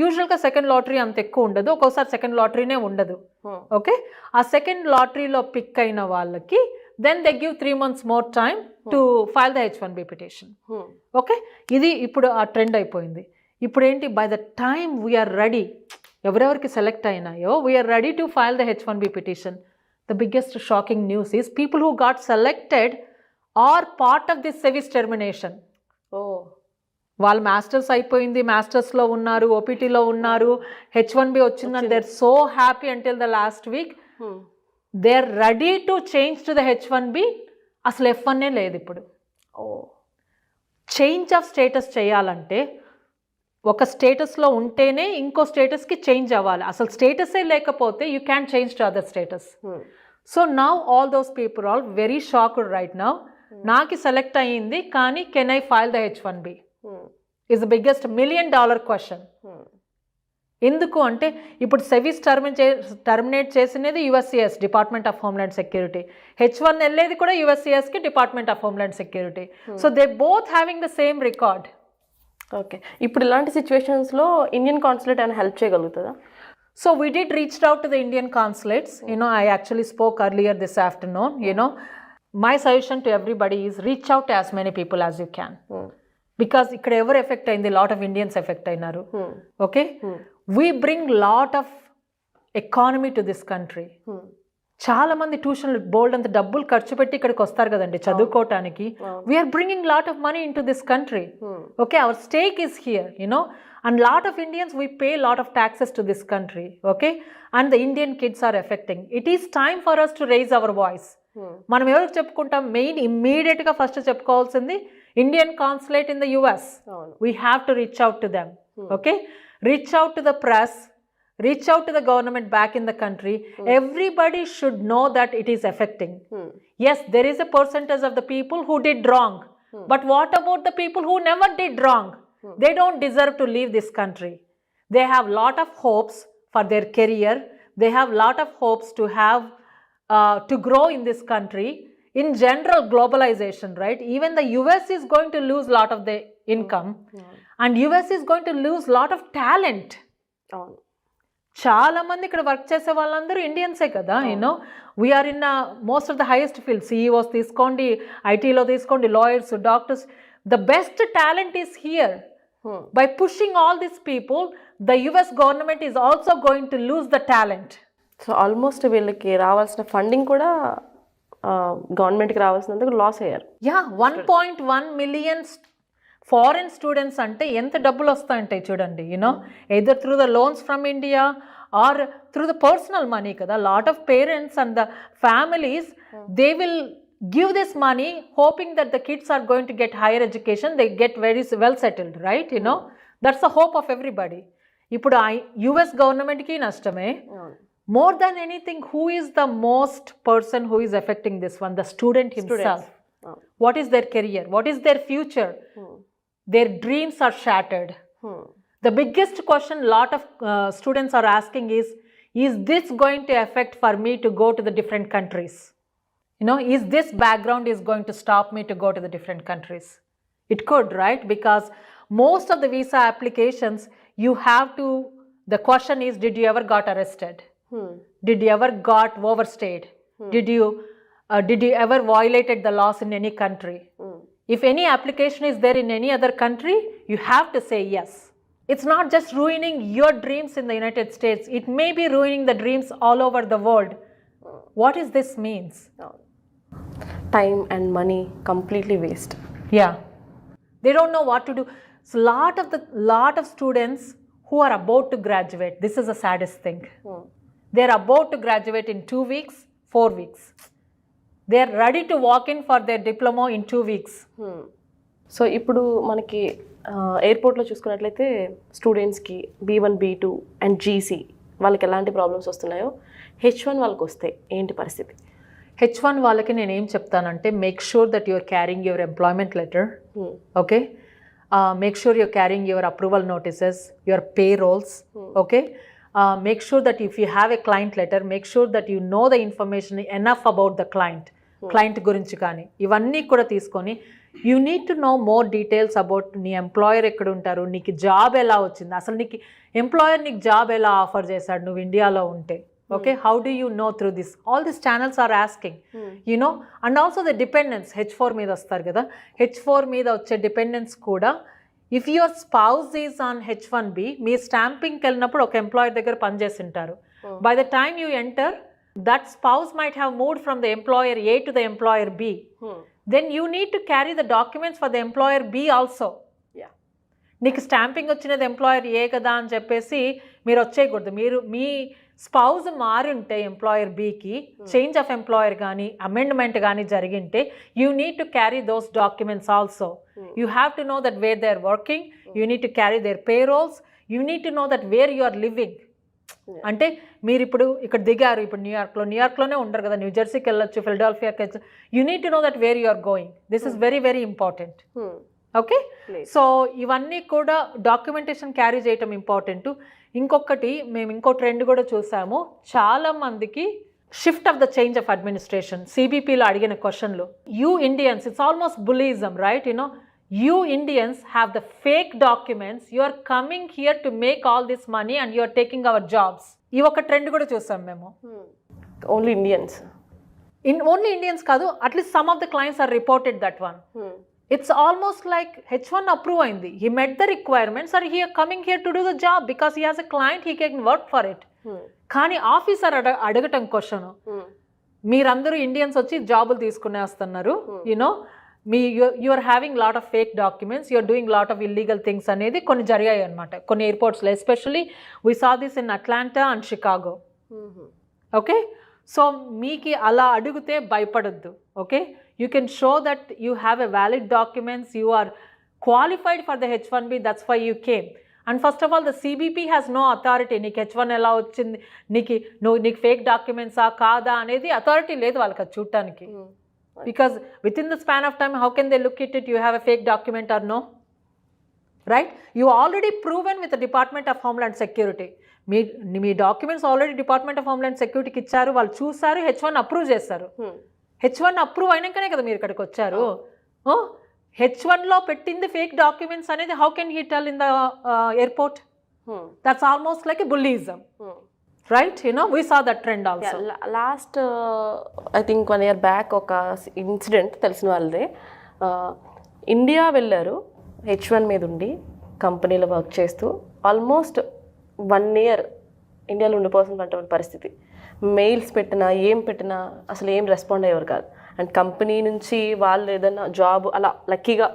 B: యూజువల్గా సెకండ్ లాటరీ అంత ఎక్కువ ఉండదు, ఒక్కోసారి సెకండ్ లాటరీనే ఉండదు. ఓకే, ఆ సెకండ్ లాటరీలో పిక్ అయిన వాళ్ళకి then they give 3 months more time to file the H1B petition. Okay, ఇది ఇప్పుడు ఆ ట్రెండ్ అయిపోయింది. ఇప్పుడు ఏంటి, by the time we are ready, ఎవరెవరికి సెలెక్ట్ అయినాయో we are ready to file the H1B petition. The biggest shocking news is people who got selected are part of this service termination. Oh, వాళ్ళు masters అయిపోయింది, మాస్టర్స్లో ఉన్నారు, ఓపీటీలో ఉన్నారు, H1B వచ్చిందని they are so happy until the last week. They are ready to change to the H1B. అసలు F1 లేదు ఇప్పుడు. చేంజ్ ఆఫ్ స్టేటస్ చేయాలంటే ఒక స్టేటస్లో ఉంటేనే ఇంకో స్టేటస్కి చేంజ్ అవ్వాలి. అసలు స్టేటసే లేకపోతే you can change to other status. So now all those people all very shocked right now. నాకు సెలెక్ట్ అయ్యింది కానీ can I file the H1B is the biggest $1 million question. ఎందుకు అంటే ఇప్పుడు సెవిస్ టర్మినేట్ చేసినది USCIS, Department of homeland Security. H1 వెళ్ళేది కూడా USCISకి, Department of homeland Security. So they both having the same record.
A: Okay, ఇప్పుడు ఇలాంటి సిచ్యువేషన్స్లో ఇండియన్ కాన్సులేట్ అని help చేయగలుగుతుందా?
B: So we did reached out to the Indian consulates. You know, I actually spoke earlier this afternoon. You know, my suggestion to everybody is reach out to as many people as you can. Because ikkada ever effect ayindi, lot of Indians effect ayinaru. Okay, we bring lot of economy to this country. చాలా మంది ట్యూషన్లు బోల్డ్ అంత డబ్బులు ఖర్చు పెట్టి ఇక్కడికి వస్తారు కదండి చదువుకోవటానికి. We are bringing lot of money into this country. Okay, our stake is here, you know, and lot of Indians we pay lot of taxes to this country. Okay, and the Indian kids are affecting. It is time for us to raise our voice. మనం ఎవరికి చెప్పుకుంటాం? Main ఇమ్మీడియట్గా first చెప్పుకోవాల్సింది Indian consulate in the US. We have to reach out to them. Okay, reach out to the press, reach out to the government back in the country. Everybody should know that it is affecting. Yes, there is a percentage of the people who did wrong. But what about the people who never did wrong? They don't deserve to leave this country. They have lot of hopes for their career. They have lot of hopes to have to grow in this country. In general, globalization, right? Even the US is going to lose lot of the income. And US is going to lose lot of talent. చాలా మంది ఇక్కడ work చేసే వాళ్ళందరూ ఇండియన్సే కదా. You know, we're in most of the highest field. CEOs తీసుకోండి, ఐటీలో తీసుకోండి, lawyers, doctors. The best talent is here. By pushing all these people the US government is also going to lose the talent.
A: So almost వీళ్ళకి రావాల్సిన funding కూడా గవర్నమెంట్కి రావాల్సినందుకు loss అయ్యారు.
B: 1.1 million foreign students అంటే ఎంత డబ్బులు వస్తాయంటే చూడండి. You know, either through the loans from India or through the personal money కదా. Lot of parents and the families, they will give this money hoping that the kids are going to get higher education, they get very well settled, right? You know, that's the hope of everybody. ఇప్పుడు US గవర్నమెంట్కి నష్టమే. More than anything, who is the most person who is affecting this one? The student himself. What is their career? What is their future? Their dreams are shattered. The biggest question lot of students are asking is this going to affect for me to go to the different countries? Is this background is going to stop me to go to the different countries? It could, right? Because most of the visa applications, you have to, the question is, did you ever got arrested? Did you ever got overstayed? Did you ever violated the laws in any country? If any application is there in any other country, you have to say yes. It's not just ruining your dreams in the United States. It may be ruining the dreams all over the world. What is this means?
A: Time and money completely waste.
B: Yeah. They don't know what to do. So lot of students who are about to graduate, this is the saddest thing. They're about to graduate in 2 weeks, 4 weeks. They're ready to walk in for their diploma in 2 weeks.
A: So ఇప్పుడు మనకి ఎయిర్పోర్ట్లో చూసుకున్నట్లయితే స్టూడెంట్స్కి B1, B2 and GC వాళ్ళకి ఎలాంటి problems వస్తున్నాయో H1 వాళ్ళకి వస్తే ఏంటి పరిస్థితి?
B: H1 వాళ్ళకి నేను ఏం చెప్తానంటే, make sure that you're carrying your employment letter. Okay, make sure you're carrying your approval notices, your payrolls. Okay, make sure that if you have a client letter, make sure that you know the information enough about the client గురించి కానీ ఇవన్నీ కూడా తీసుకొని you need to no more details about నీ employer ఎక్కడ ఉంటారు, నీకు job ఎలా వచ్చింది, అసలు నీకు ఎంప్లాయర్ నీకు జాబ్ ఎలా ఆఫర్ చేశాడు నువ్వు ఇండియాలో ఉంటే. Okay, how do you know through this? All this channels are asking, and also the dependents. H4 మీద వస్తారు కదా, H4 మీద వచ్చే డిపెండెన్స్ కూడా, if your spouse is on H1B, మీ స్టాంపింగ్కి వెళ్ళినప్పుడు ఒక ఎంప్లాయర్ దగ్గర పనిచేసి ఉంటారు. By the time you enter, that spouse might have moved from the employer A to the employer B. Then you need to carry the documents for the employer B also. నీకు stamping వచ్చినది employer ఏ కదా అని చెప్పేసి మీరు వచ్చేయకూడదు. మీ spouse మారి ఉంటే employer బీకి change of employer కానీ అమెండ్మెంట్ కానీ జరిగింటే you need to carry those documents also. You have to know that where they are working, you need to carry their payrolls, you need to know that where you are living. అంటే మీరు ఇప్పుడు ఇక్కడ దిగారు, ఇప్పుడు న్యూయార్క్లోనే ఉండరు కదా, న్యూజెర్సీకి వెళ్ళొచ్చు, ఫిలడెల్ఫియాకి వెళ్ళచ్చు. You need to know that where you are going. This is very very important. Okay, so ఇవన్నీ కూడా డాక్యుమెంటేషన్ క్యారీ చేయటం ఇంపార్టెంట్. ఇంకొకటి మేము ఇంకో ట్రెండ్ కూడా చూసాము, చాలా మందికి shift of the change of administration. సిబిపిలో అడిగిన క్వశ్చన్లు, you Indians, it's almost bullyism, right? You Indians have the fake documents. You are coming here to make all this money and you are taking our jobs. ఈ ఒక trend కూడా చూసాం మేము.
A: Only Indians,
B: only Indians కాదు, at least some of the clients are reported that one. It's almost like H1 approve అయింది, he met the requirements or he are coming here to do the job because he has a client, he can work for it. కానీ officer అడగటం question, మీరందరూ Indians వచ్చి జాబులు తీసుకునే వస్తున్నారు, you are having lot of fake documents, you are doing lot of illegal things అనేది కొన్ని జరిగాయి అనమాట కొన్ని ఎయిర్పోర్ట్స్లో. Especially we saw this in Atlanta and Chicago. Okay, so మీకు అలా అడిగితే భయపడద్దు. Okay, you can show that you have a valid documents, you are qualified for the H1B, that's why you came. And first of all, the CBP has no authority. నీకు H1 ఎలా వచ్చింది, నీకు fake డాక్యుమెంట్సా కాదా అనేది authority లేదు వాళ్ళకి అది చూడటానికి. Because within the span of time, how can they look at it, you have a fake document or no? Right? You already proven with the Department of Homeland Security. మీ documents already Department of Homeland సెక్యూరిటీకి ఇచ్చారు, వాళ్ళు చూసారు, H1 approve చేస్తారు. H1 approve అయినాకనే కదా మీరు ఇక్కడికి వచ్చారు. H1లో పెట్టింది ఫేక్ డాక్యుమెంట్స్ అనేది how can he tell in the airport? That's almost like a bullyism. Right? We saw that trend also.
A: Last I think 1 year back ఒక ఇన్సిడెంట్ తెలిసిన వాళ్ళదే. ఇండియా వెళ్ళారు, H1 మీద ఉండి కంపెనీలో వర్క్ చేస్తూ ఆల్మోస్ట్ 1 year ఇండియాలో ఉండిపోవాల్సిన పరిస్థితి. మెయిల్స్ పెట్టినా ఏం పెట్టినా అసలు ఏం రెస్పాండ్ అయ్యేవారు కాదు. అండ్ కంపెనీ నుంచి వాళ్ళు ఏదైనా జాబ్ అలా లక్కీగా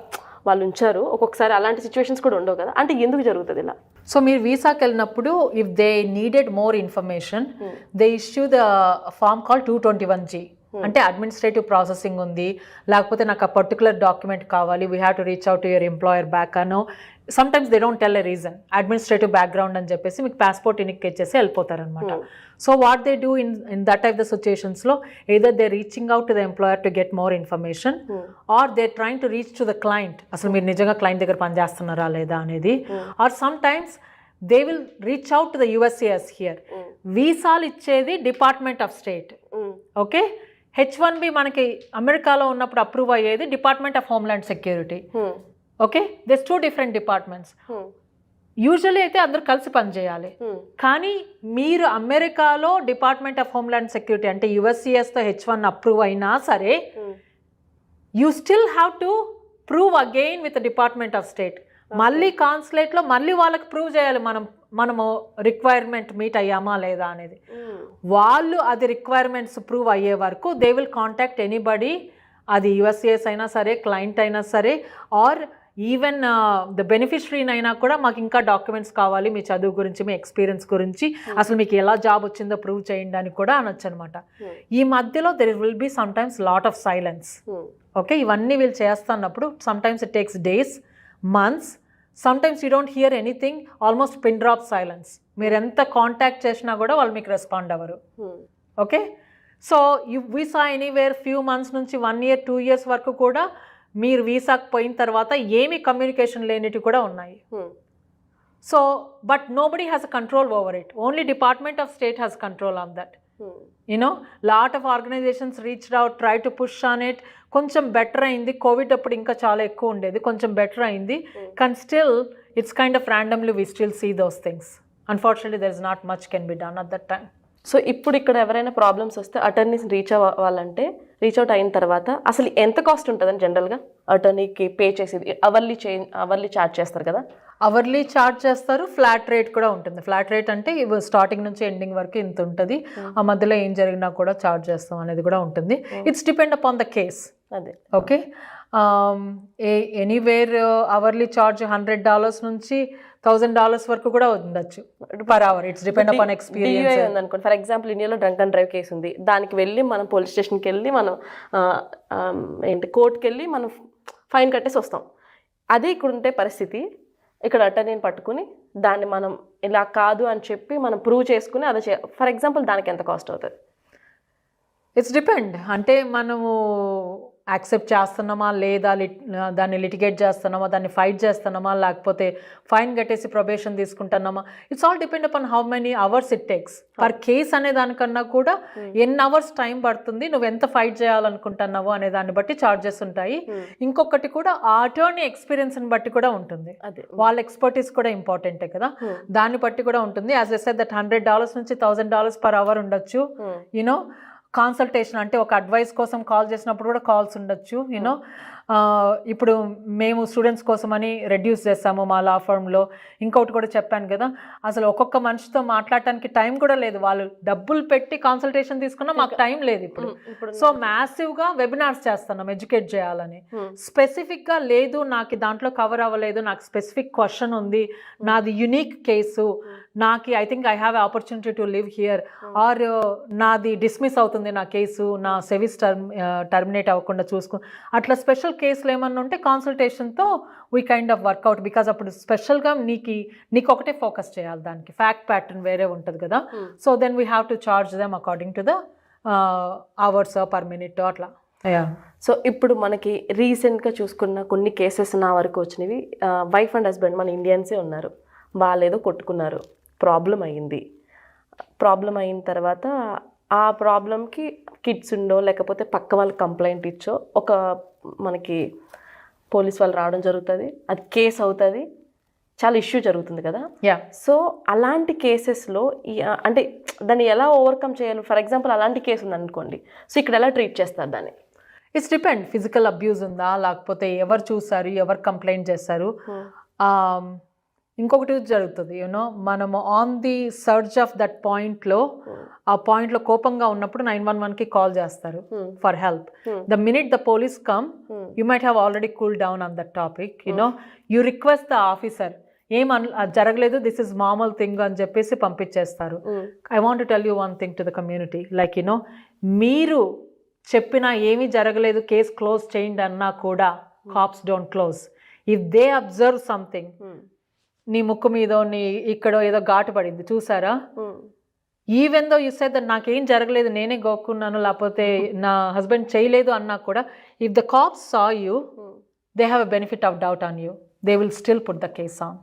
A: వాళ్ళు ఉంచారు. ఒక్కొక్కసారి అలాంటి సిచ్యువేషన్స్ కూడా ఉండవు కదా, అంటే ఎందుకు జరుగుతుంది ఇలా?
B: సో మీరు వీసాకి వెళ్ళినప్పుడు if they needed more information, they issue the form call 221G. అంటే అడ్మినిస్ట్రేటివ్ ప్రాసెసింగ్ ఉంది, లేకపోతే నాకు ఆ పర్టికులర్ డాక్యుమెంట్ కావాలి, we have to reach out to your employer back అనో sometimes they don't tell a reason, administrative background అని చెప్పేసి మీకు పాస్పోర్ట్ ఇచ్చేసి వెళ్ళిపోతారనమాట. So what they do in that type the సిచ్యుయేషన్స్లో either they reaching out to the employer to get more information, are they trying to reach to the client, అసలు మీరు నిజంగా client దగ్గర పనిచేస్తున్నారా లేదా అనేది, ఆర్ సమ్ టైమ్స్ they will reach out to the USCIS here. వీసాలు ఇచ్చేది department of state, okay. H1B మనకి అమెరికాలో ఉన్నప్పుడు అప్రూవ్ అయ్యేది department of homeland security, okay. This 2 different departments. Usually అయితే అందరూ కలిసి పనిచేయాలి, కానీ మీరు అమెరికాలో డిపార్ట్మెంట్ ఆఫ్ హోమ్ల్యాండ్ సెక్యూరిటీ అంటే USCISతో H1 అప్రూవ్ అయినా సరే you still have to prove again with department of state. మళ్ళీ కాన్సులేట్లో మళ్ళీ వాళ్ళకి ప్రూవ్ చేయాలి మనము రిక్వైర్మెంట్ మీట్ అయ్యామా లేదా అనేది. వాళ్ళు అది రిక్వైర్మెంట్స్ ప్రూవ్ అయ్యే వరకు దే విల్ కాంటాక్ట్ ఎనీబడి, అది USCIS అయినా సరే, క్లయింట్ అయినా సరే, ఆర్ ఈవెన్ ద బెనిఫిషరీని అయినా కూడా మాకు ఇంకా డాక్యుమెంట్స్ కావాలి, మీ చదువు గురించి, మీ ఎక్స్పీరియన్స్ గురించి, అసలు మీకు ఎలా జాబ్ వచ్చిందో ప్రూవ్ చేయండి అని కూడా అనొచ్చు అనమాట. ఈ మధ్యలో there will be sometimes lot of silence, okay. ఇవన్నీ వీళ్ళు చేస్తున్నప్పుడు sometimes it takes days, months, sometimes you don't hear anything, almost pin drop silence. మీరు ఎంత కాంటాక్ట్ చేసినా కూడా వాళ్ళు మీకు రెస్పాండ్ అవ్వరు, okay. So visa anywhere few months నుంచి 1 year 2 years వరకు కూడా మీరు వీసాకు పోయిన తర్వాత ఏమీ కమ్యూనికేషన్ లేనివి కూడా ఉన్నాయి. So but nobody has a control over it, only department of state has control on that. Lot of organisations reached out, try to push on it. కొంచెం బెటర్ అయింది, కోవిడ్ అప్పుడు ఇంకా చాలా ఎక్కువ ఉండేది, కొంచెం బెటర్ అయింది, కానీ still it's kind of randomly we still see those things. Unfortunately there is not much can be done at that time.
A: So ఇప్పుడు ఇక్కడ ఎవరైనా ప్రాబ్లమ్స్ వస్తే అటర్నీస్ రీచ్ అవ్వాలంటే, రీచ్ అవుట్ అయిన తర్వాత అసలు ఎంత కాస్ట్ ఉంటుందని జనరల్గా అటర్నీకి పే చేసేది? అవర్లీ ఛార్జ్ చేస్తారు కదా?
B: అవర్లీ ఛార్జ్ చేస్తారు, ఫ్లాట్ రేట్ కూడా ఉంటుంది. ఫ్లాట్ రేట్ అంటే స్టార్టింగ్ నుంచి ఎండింగ్ వరకు ఇంత ఉంటుంది, ఆ మధ్యలో ఏం జరిగినా కూడా ఛార్జ్ చేస్తాం అనేది కూడా ఉంటుంది. It's depend upon the case,
A: అదే,
B: ఓకే. ఎనీవేర్ అవర్లీ ఛార్జ్ $100 నుంచి $1000 వరకు కూడా ఉండొచ్చు per hour. It's depend upon experience.
A: అనుకోండి, ఫర్ ఎగ్జాంపుల్ ఇండియాలో డ్రంక్ అండ్ డ్రైవ్ కేసు ఉంది, దానికి వెళ్ళి మనం పోలీస్ స్టేషన్కి వెళ్ళి మనం కోర్టుకి వెళ్ళి మనం ఫైన్ కట్టేసి వస్తాం. అదే ఇక్కడ ఉంటే పరిస్థితి, ఇక్కడ అటర్నీని పట్టుకుని దాన్ని మనం ఇలా కాదు అని చెప్పి మనం ప్రూవ్ చేసుకుని అదే ఫర్ ఎగ్జాంపుల్ దానికి ఎంత కాస్ట్ అవుతుంది?
B: ఇట్స్ డిపెండ్, అంటే మనము యాక్సెప్ట్ చేస్తున్నామా లేదా, దాన్ని లిటిగేట్ చేస్తున్నామా, దాన్ని ఫైట్ చేస్తున్నామా, లేకపోతే ఫైన్ కట్టేసి ప్రొబేషన్ తీసుకుంటున్నామా. It's all depend upon how many hours it takes per case అనే దానికన్నా కూడా ఎన్ని అవర్స్ టైం పడుతుంది, నువ్వు ఎంత ఫైట్ చేయాలనుకుంటున్నావు అనే దాన్ని బట్టి ఛార్జెస్ ఉంటాయి. ఇంకొకటి కూడా ఆ అటర్నీ ఎక్స్పీరియన్స్ని బట్టి కూడా ఉంటుంది, వాళ్ళ ఎక్స్పర్టీస్ కూడా ఇంపార్టెంటే కదా, దాన్ని బట్టి కూడా ఉంటుంది. యాజ్ ఐ సెడ్ దట్ $100 నుంచి $1000 per hour ఉండొచ్చు. యూనో కాన్సల్టేషన్ అంటే ఒక అడ్వైస్ కోసం కాల్ చేసినప్పుడు కూడా కాల్స్ ఉండొచ్చు. యూనో ఇప్పుడు మేము స్టూడెంట్స్ కోసమని రెడ్యూస్ చేస్తాము మా లా ఫర్మ్లో. ఇంకొకటి కూడా చెప్పాను కదా, అసలు ఒక్కొక్క మనిషితో మాట్లాడటానికి టైం కూడా లేదు. వాళ్ళు డబ్బులు పెట్టి కాన్సల్టేషన్ తీసుకున్నా మాకు టైం లేదు ఇప్పుడు. సో మ్యాసివ్గా వెబినార్స్ చేస్తున్నాం ఎడ్యుకేట్ చేయాలని. స్పెసిఫిక్గా లేదు నాకు దాంట్లో కవర్ అవ్వలేదు, నాకు స్పెసిఫిక్ క్వశ్చన్ ఉంది, నాది యునిక్ కేసు, నాకు I think I have opportunity to live here, or నాది డిస్మిస్ అవుతుంది నా కేసు, నా సెవిస్ టర్మినేట్ అవ్వకుండా చూసుకో, అట్లా స్పెషల్ కేసులు ఏమన్నా ఉంటే కాన్సల్టేషన్తో we kind of work out. Because అప్పుడు స్పెషల్గా నీకు ఒకటే ఫోకస్ చేయాలి, దానికి ఫ్యాక్ట్ ప్యాటర్న్ వేరే ఉంటుంది కదా. So then we have to charge them according to the hours per minute అట్లా.
A: సో ఇప్పుడు మనకి రీసెంట్గా చూసుకున్న కొన్ని కేసెస్ నా వరకు వచ్చినవి, వైఫ్ అండ్ హస్బెండ్ మన ఇండియన్సే ఉన్నారు, వాళ్ళేదో కొట్టుకున్నారు, ప్రాబ్లం అయ్యింది. ప్రాబ్లం అయిన తర్వాత ఆ ప్రాబ్లంకి కిడ్స్ ఉండో లేకపోతే పక్క వాళ్ళకి కంప్లైంట్ ఇచ్చో ఒక మనకి పోలీస్ వాళ్ళు రావడం జరుగుతుంది, అది కేసు అవుతుంది, చాలా ఇష్యూ జరుగుతుంది కదా. సో అలాంటి కేసెస్లో అంటే దాన్ని ఎలా ఓవర్కమ్ చేయాలి? ఫర్ ఎగ్జాంపుల్ అలాంటి కేసు ఉందనుకోండి, సో ఇక్కడ ఎలా ట్రీట్ చేస్తారు దాన్ని?
B: ఇట్స్ డిపెండ్, ఫిజికల్ అబ్యూస్ ఉందా, లేకపోతే ఎవరు చూసారు, ఎవరు కంప్లైంట్ చేస్తారు. ఇంకొకటి జరుగుతుంది, యూనో మనము on the search of that పాయింట్లో, ఆ పాయింట్లో కోపంగా ఉన్నప్పుడు 911కి కాల్ చేస్తారు for help. The minute the police come, you might have already cool down on that topic. You know you request the officer, జరగలేదు, దిస్ ఇస్ మామూల్ థింగ్ అని చెప్పేసి పంపించేస్తారు. I want to tell you one thing to the community, like you know మీరు చెప్పినా ఏమీ జరగలేదు case close చేయండి అన్నా కూడా caps don't close. If they observe something, నీ ముక్కు మీద నీ ఇక్కడ ఏదో ఘాటు పడింది చూసారా, even though you said that నాకేం జరగలేదు నేనే గోక్కున్నాను లేకపోతే నా హస్బెండ్ చేయలేదు అన్నా కూడా, if the cops saw you they have a benefit of doubt on you, they will still put the case on.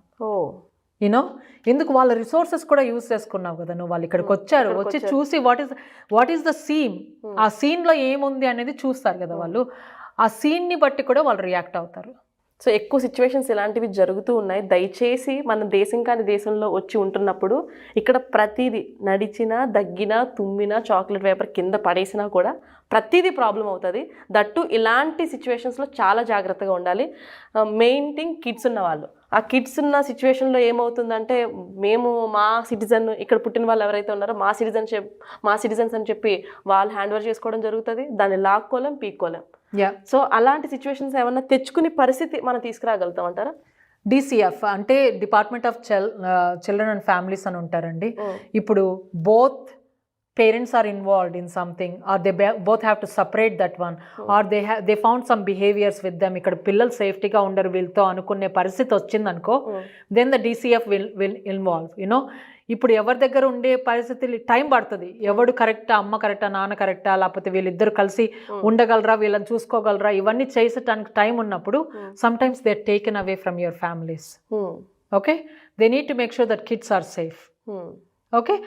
B: You know ఎందుకు వాళ్ళ రిసోర్సెస్ కూడా యూస్ చేసుకున్నావు కదా నువ్వు. వాళ్ళు ఇక్కడికి వచ్చారు, వచ్చి చూసి వాట్ ఈస్ ద సీన్, ఆ సీన్లో ఏముంది అనేది చూస్తారు కదా వాళ్ళు. ఆ సీన్ని బట్టి కూడా వాళ్ళు రియాక్ట్ అవుతారు.
A: సో ఎక్కువ సిచ్యువేషన్స్ ఇలాంటివి జరుగుతూ ఉన్నాయి. దయచేసి మన దేశం కాని దేశంలో వచ్చి ఉంటున్నప్పుడు ఇక్కడ ప్రతిదీ నడిచినా దగ్గినా తుమ్మినా చాక్లెట్ పేపర్ కింద పడేసినా కూడా ప్రతిదీ ప్రాబ్లం అవుతుంది. దట్టు ఇలాంటి సిచ్యువేషన్స్లో చాలా జాగ్రత్తగా ఉండాలి. మెయిన్ థింగ్ కిడ్స్ ఉన్న వాళ్ళు, ఆ కిడ్స్ ఉన్న సిచ్యువేషన్లో ఏమవుతుందంటే మేము మా సిటిజన్ ఇక్కడ పుట్టిన వాళ్ళు ఎవరైతే ఉన్నారో మా సిటిజన్స్ అని చెప్పి వాళ్ళు హ్యాండ్ ఓవర్ చేసుకోవడం జరుగుతుంది. దాన్ని లాక్కోలేం పీక్కోలేం. సో అలాంటి సిచ్యువేషన్స్ ఏమన్నా తెచ్చుకునే పరిస్థితి మనం తీసుకురాగలుగుతాం అంటారా?
B: DCF అంటే department of children and families అని ఉంటారండి. ఇప్పుడు both parents are involved in something, or they both have to separate that one, or they found some behaviors with them, ఇక్కడ పిల్లలు సేఫ్టీగా ఉండరు వీళ్ళతో అనుకునే పరిస్థితి వచ్చిందనుకో, then the DCF will involve, you know. ఇప్పుడు ఎవరి దగ్గర ఉండే పరిస్థితులు టైం పడుతుంది. ఎవడు కరెక్టా, అమ్మ కరెక్టా, నాన్న కరెక్టా, లేకపోతే వీళ్ళిద్దరు కలిసి ఉండగలరా, వీళ్ళని చూసుకోగలరా, ఇవన్నీ చేసేటానికి టైం ఉన్నప్పుడు sometimes they are taken away from your families. Okay, they need to make sure that kids are safe. Okay,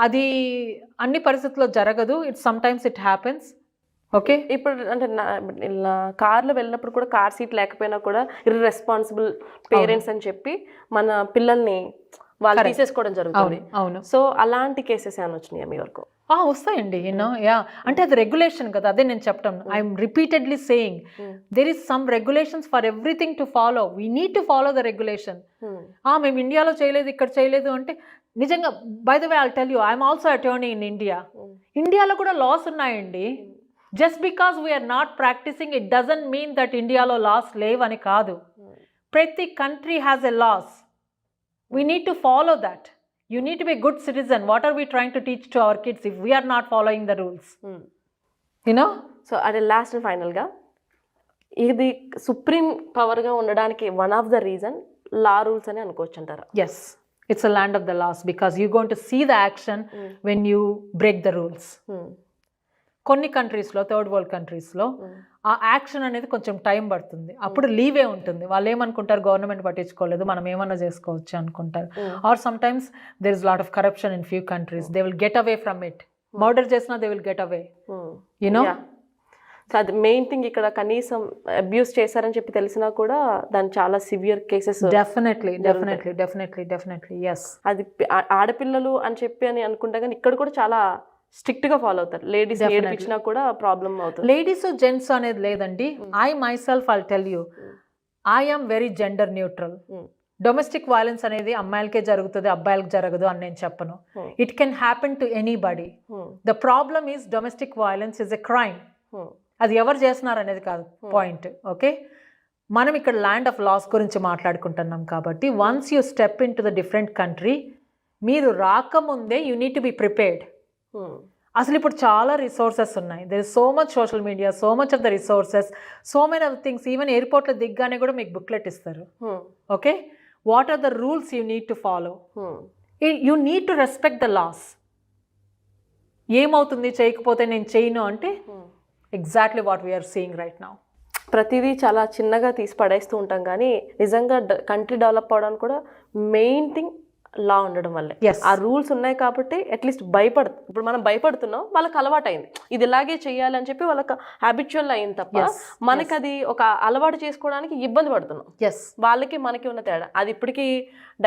B: అది అన్ని పరిస్థితుల్లో జరగదు. Sometimes it happens. ఓకే,
A: ఇప్పుడు అంటే కార్లో వెళ్ళినప్పుడు కూడా కార్ సీట్ లేకపోయినా కూడా ఇర్రెస్పాన్సిబుల్ పేరెంట్స్ అని చెప్పి మన పిల్లల్ని వాళ్ళు తీసేసుకోవడం జరుగుతుంది.
B: అవును.
A: సో అలాంటి కేసెస్ ఏమైనా వచ్చినాయా మీ వరకు?
B: వస్తాయండి. అంటే అది రెగ్యులేషన్ కదా, అదే నేను చెప్పటం. I'm repeatedly saying there is some regulations for everything to follow. We need to follow the regulation. మేము ఇండియాలో చేయలేదు, ఇక్కడ చేయలేదు అంటే నిజంగా, by the way I'll tell you, I'm also attorney in India. ఇండియాలో కూడా లాస్ ఉన్నాయండి. Just because we're not practising it doesn't mean that ఇండియాలో లాస్ లేవని కాదు. ప్రతి country has a laws. We need to follow that. You need to be a good citizen. What are we trying to teach to our kids if we are not following the rules? You know?
A: So, at last and final ga, ఇది supreme పవర్గా ఉండడానికి one of the reason law rules అని అనుకోవచ్చు అంటారా?
B: Yes, it's a land of the laws because you're going to see the action when you break the rules. కొన్ని కంట్రీస్లో, third world కంట్రీస్లో ఆ action అనేది కొంచెం టైం పడుతుంది. అప్పుడు లీవే ఉంటుంది. వాళ్ళు ఏమనుకుంటారు, గవర్నమెంట్ పట్టించుకోలేదు, మనం ఏమన్నా చేసుకోవచ్చు అనుకుంటారు. Or some times there is lot of corruption in few countries. They will get away from it. Murder చేసినా they will get away. You know,
A: so అది మెయిన్ థింగ్. ఇక్కడ కనీసం అబ్యూస్ చేశారని చెప్పి తెలిసినా కూడా దాని చాలా సివియర్ కేసెస్
B: డెఫినెట్లీ. ఎస్,
A: అది ఆడపిల్లలు అని చెప్పి అని అనుకుంటా, కానీ ఇక్కడ కూడా చాలా స్ట్రిక్ట్ గా ఫాలో అవుతారు. లేడీస్ ఏడిపించినా కూడా ప్రాబ్లం అవుతుంది.
B: లేడీస్ జెంట్స్ అనేది లేదండి. ఐ మై సెల్ఫ్ I'll tell you, I am very gender neutral. Domestic violence అనేది అమ్మాయిలకే జరుగుతుంది, అబ్బాయిలకు జరగదు అని నేను చెప్పను. It can happen to anybody. The problem is domestic violence is a crime. అది ఎవరు చేస్తున్నారు అనేది కాదు పాయింట్. ఓకే, మనం ఇక్కడ ల్యాండ్ ఆఫ్ లాస్ గురించి మాట్లాడుకుంటున్నాం కాబట్టి once you step in to the different country, మీరు రాకముందే you need to be prepared. అసలు ఇప్పుడు చాలా రిసోర్సెస్ ఉన్నాయి. There is so much social media, so much of the resources, so many of things. Even ఎయిర్పోర్ట్లో దిగ్గానే కూడా మీకు బుక్లెట్ ఇస్తారు. Okay, what are the rules you need to follow? You need to respect the laws. ఏమవుతుంది చేయకపోతే నేను చేయను అంటే exactly what we're seeing right now.
A: ప్రతిదీ చాలా చిన్నగా తీసి పడేస్తూ ఉంటాం, కానీ నిజంగా కంట్రీ డెవలప్ అవడానికి కూడా మెయిన్ థింగ్ లా ఉండడం వల్లే. ఆ రూల్స్ ఉన్నాయి కాబట్టి అట్లీస్ట్ ఇప్పుడు మనం భయపడుతున్నాం, వాళ్ళకి అలవాటు అయింది ఇది ఇలాగే చెయ్యాలని చెప్పి వాళ్ళకి హ్యాబిచువల్ అయింది తప్ప మనకి అది ఒక అలవాటు చేసుకోవడానికి ఇబ్బంది పడుతున్నాం. వాళ్ళకి మనకి ఉన్న తేడా అది ఇప్పటికీ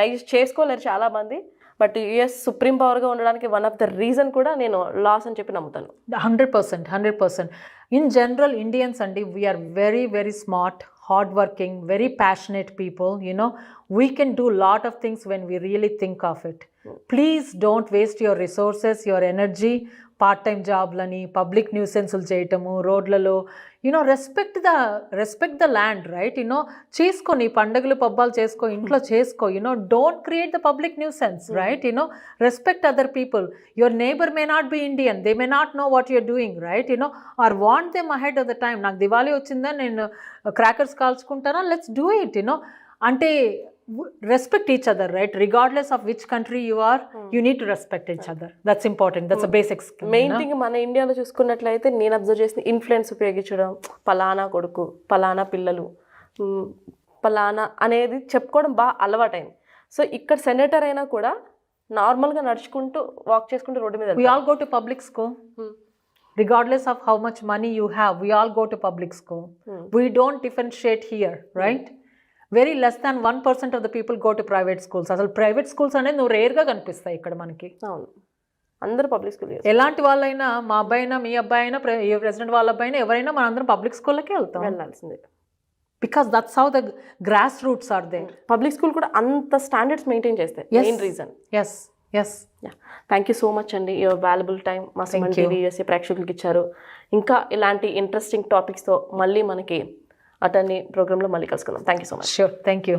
A: డైజెస్ట్ చేసుకోలేరు చాలా మంది. బట్ యుఎస్ సుప్రీం పవర్గా ఉండడానికి వన్ ఆఫ్ ద రీజన్ కూడా నేను లాస్ అని చెప్పి నమ్ముతాను.
B: 100%. ఇన్ జనరల్ ఇండియన్స్ అండి, we're very very smart, hardworking, very passionate people. You know, we can do lot of things when we really think of it. Please don't waste your resources, your energy. Part time జాబ్లని, public న్యూసెన్సులు చేయటము రోడ్లలో. Respect the land, right? చేసుకో, నీ పండుగలు పబ్బాలు చేసుకో, ఇంట్లో చేసుకో. Don't create the public nuisance, right? Respect other people. Your neighbour may not be Indian, they may not know what you're doing, right? Or want them ahead of the time. నాకు దివాళీ వచ్చిందా, నేను క్రాకర్స్ కాల్చుకుంటానా, let's do it. అంటే respect each other, right? Regardless of which country you are, you need to respect each other. That's important. That's a basic skill.
A: Main thing మన ఇండియాలో చూసుకున్నట్లయితే నేను observe చేసిన ఇన్ఫ్లుయెన్స్ ఉపయోగించడం, పలానా కొడుకు, పలానా పిల్లలు, పలానా అనేది చెప్పుకోవడం బాగా అలవాటైంది. సో ఇక్కడ సెనేటర్ అయినా కూడా నార్మల్గా నడుచుకుంటూ వాక్ చేసుకుంటూ రోడ్డు మీద
B: We all go to public school. Regardless of how much money you have, we all go to public school. We don't differentiate here, right? Very less than 1% of the people go to private schools. అసలు private schools అనేది నువ్వు రేర్గా కనిపిస్తాయి ఇక్కడ మనకి.
A: అవును, అందరూ public school.
B: ఎలాంటి వాళ్ళైనా, మా అబ్బాయి అయినా, మీ అబ్బాయి అయినా, ప్రెసిడెంట్ వాళ్ళ అబ్బాయి అయినా, ఎవరైనా మనందరం పబ్లిక్ స్కూల్లోకి
A: వెళ్ళాల్సిందే.
B: Because that's how the grass roots are they.
A: Public school కూడా అంత స్టాండర్డ్స్ మెయింటైన్ చేస్తాయి. Main reason.
B: Yes.
A: Thank you so much అండి. యువర్ వాల్యుబుల్ టైం మా సుమన్ టీవీ యూఎస్ఏ ప్రేక్షకులకి ఇచ్చారు. ఇంకా ఇలాంటి ఇంట్రెస్టింగ్ టాపిక్స్తో మళ్ళీ మనకి అటర్నీ ప్రోగ్రాంలో మళ్ళీ కలుసుకుందాం. Thank you so much.
B: Sure, thank you.